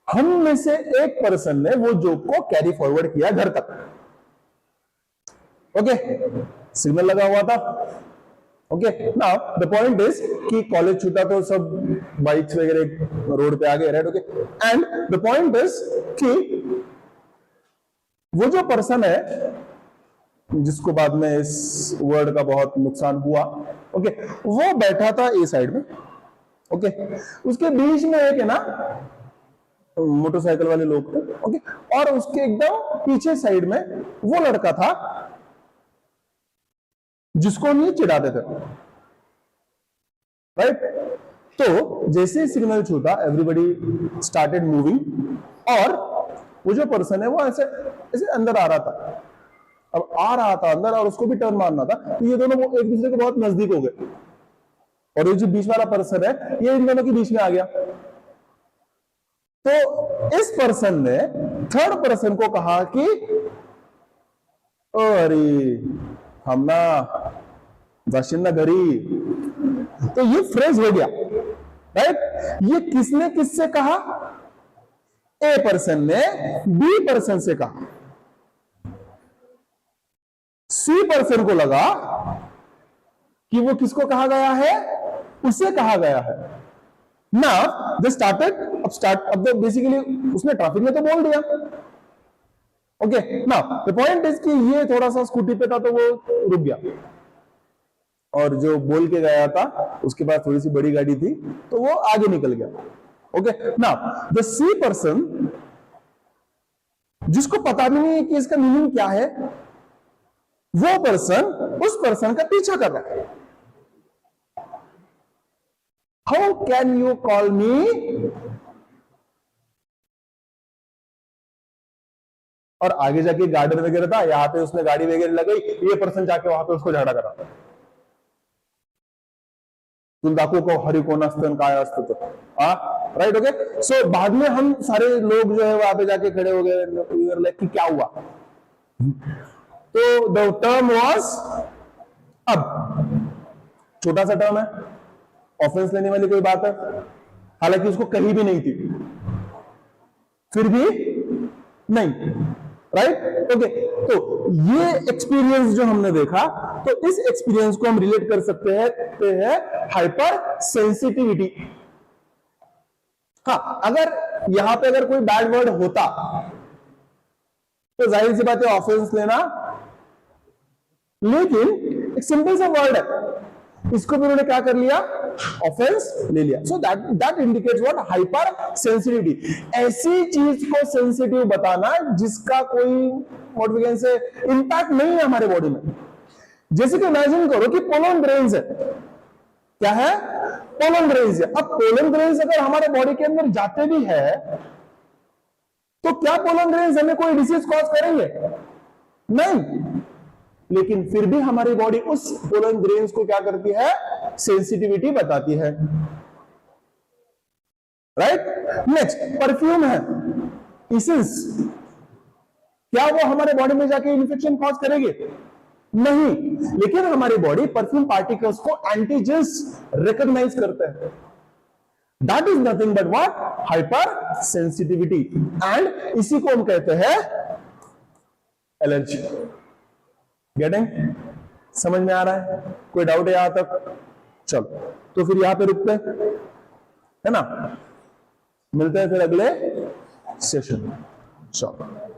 हम में से एक पर्सन ने वो जोक को कैरी फॉरवर्ड किया घर तक, ओके, सिग्नल लगा हुआ था, okay, now the point is कि कॉलेज छूटा तो सब बाइक्स वगैरह रोड पे आ गए, right? Okay, and the point is कि वो जो पर्सन है जिसको बाद में इस वर्ड का बहुत नुकसान हुआ, ओके, वो बैठा था ए साइड में, ओके, उसके बीच में एक है ना मोटरसाइकिल वाले लोग थे, ओके, और उसके एकदम पीछे साइड में वो लड़का था जिसको नहीं चिढ़ाते थे, राइट? तो जैसे ही सिग्नल छूटा एवरीबडी स्टार्टेड मूविंग, और वो जो पर्सन है वो ऐसे ऐसे अंदर आ रहा था, अब आ रहा था अंदर और उसको भी टर्न मारना था, तो ये दोनों एक दूसरे के बहुत नजदीक हो गए, और ये जो बीच वाला पर्सन है ये इन दोनों के बीच में आ गया। तो इस पर्सन ने थर्ड पर्सन को कहा कि अरे हम ना वाशिंदा घरी, तो ये फ्रेज हो गया, राइट? ये किसने किससे कहा? ए पर्सन ने बी पर्सन से कहा, सी पर्सन को लगा कि वो किसको कहा गया है? उसे कहा गया है। नाउ दे स्टार्टेड, अब बेसिकली उसने ट्रैफिक में तो बोल दिया, okay, now the point is कि ये थोड़ा सा स्कूटी पे था तो वो रुक गया, और जो बोल के गया था उसके पास थोड़ी सी बड़ी गाड़ी थी तो वो आगे निकल गया, okay. Now the C person, जिसको पता भी नहीं है कि इसका मीनिंग क्या है, वो पर्सन उस पर्सन का पीछा कर रहा है। हाउ कैन यू कॉल मी? और आगे जाके गार्डन वगैरह था, यहां पे उसने गाड़ी वगैरह लगाई, ये पर्सन जाके वहां पे उसको झगड़ा करा, तुम दाखवू को हरि कोण असतं काय असतं तो, राइट? ओके, सो बाद में हम सारे लोग जो है वहां पे जाके खड़े हो गए, लाइक कि क्या हुआ? तो द टर्म वाज, अब छोटा सा टर्म है, ऑफेंस लेने वाली कोई बात है, हालांकि उसको कहीं भी नहीं थी, फिर भी नहीं, राइट? ओके, तो ये एक्सपीरियंस जो हमने देखा, तो इस एक्सपीरियंस को हम रिलेट कर सकते हैं हाइपर सेंसिटिविटी। हाँ, अगर यहां पे अगर कोई बैड वर्ड होता तो जाहिर सी बात है ऑफेंस लेना, लेकिन एक सिंपल सा वर्ड है, इसको भी उन्होंने क्या कर लिया? ऑफेंस ले लिया। So that indicates what? Hyper sensitivity. ऐसी चीज को सेंसिटिव बताना जिसका कोई what we can say impact नहीं है हमारे बॉडी में। जैसे कि इमेजिन करो कि पोलन ग्रेन्स है, क्या है? पोलन ग्रेन्स है। अब पोलन ग्रेन्स अगर हमारे बॉडी के अंदर जाते भी है तो क्या पोलन ग्रेन्स हमें कोई डिसीज कॉज करेंगे? नहीं, लेकिन फिर भी हमारी बॉडी उस पोलन ग्रेन्स को क्या करती है? सेंसिटिविटी बताती है, राइट? नेक्स्ट, परफ्यूम है, इसेंस, क्या वो हमारे बॉडी में जाके इन्फेक्शन कॉज करेंगे? नहीं, लेकिन हमारी बॉडी परफ्यूम पार्टिकल्स को एंटीजेंस रिकॉग्नाइज करता है। That is nothing but what? Hyper sensitivity. And इसी को हम कहते हैं एलर्जी। गेटिंग? समझ में आ रहा है? कोई डाउट है यहां तक? चलो तो फिर यहां पे रुकते हैं, है ना, मिलते हैं फिर अगले सेशन में। चलो।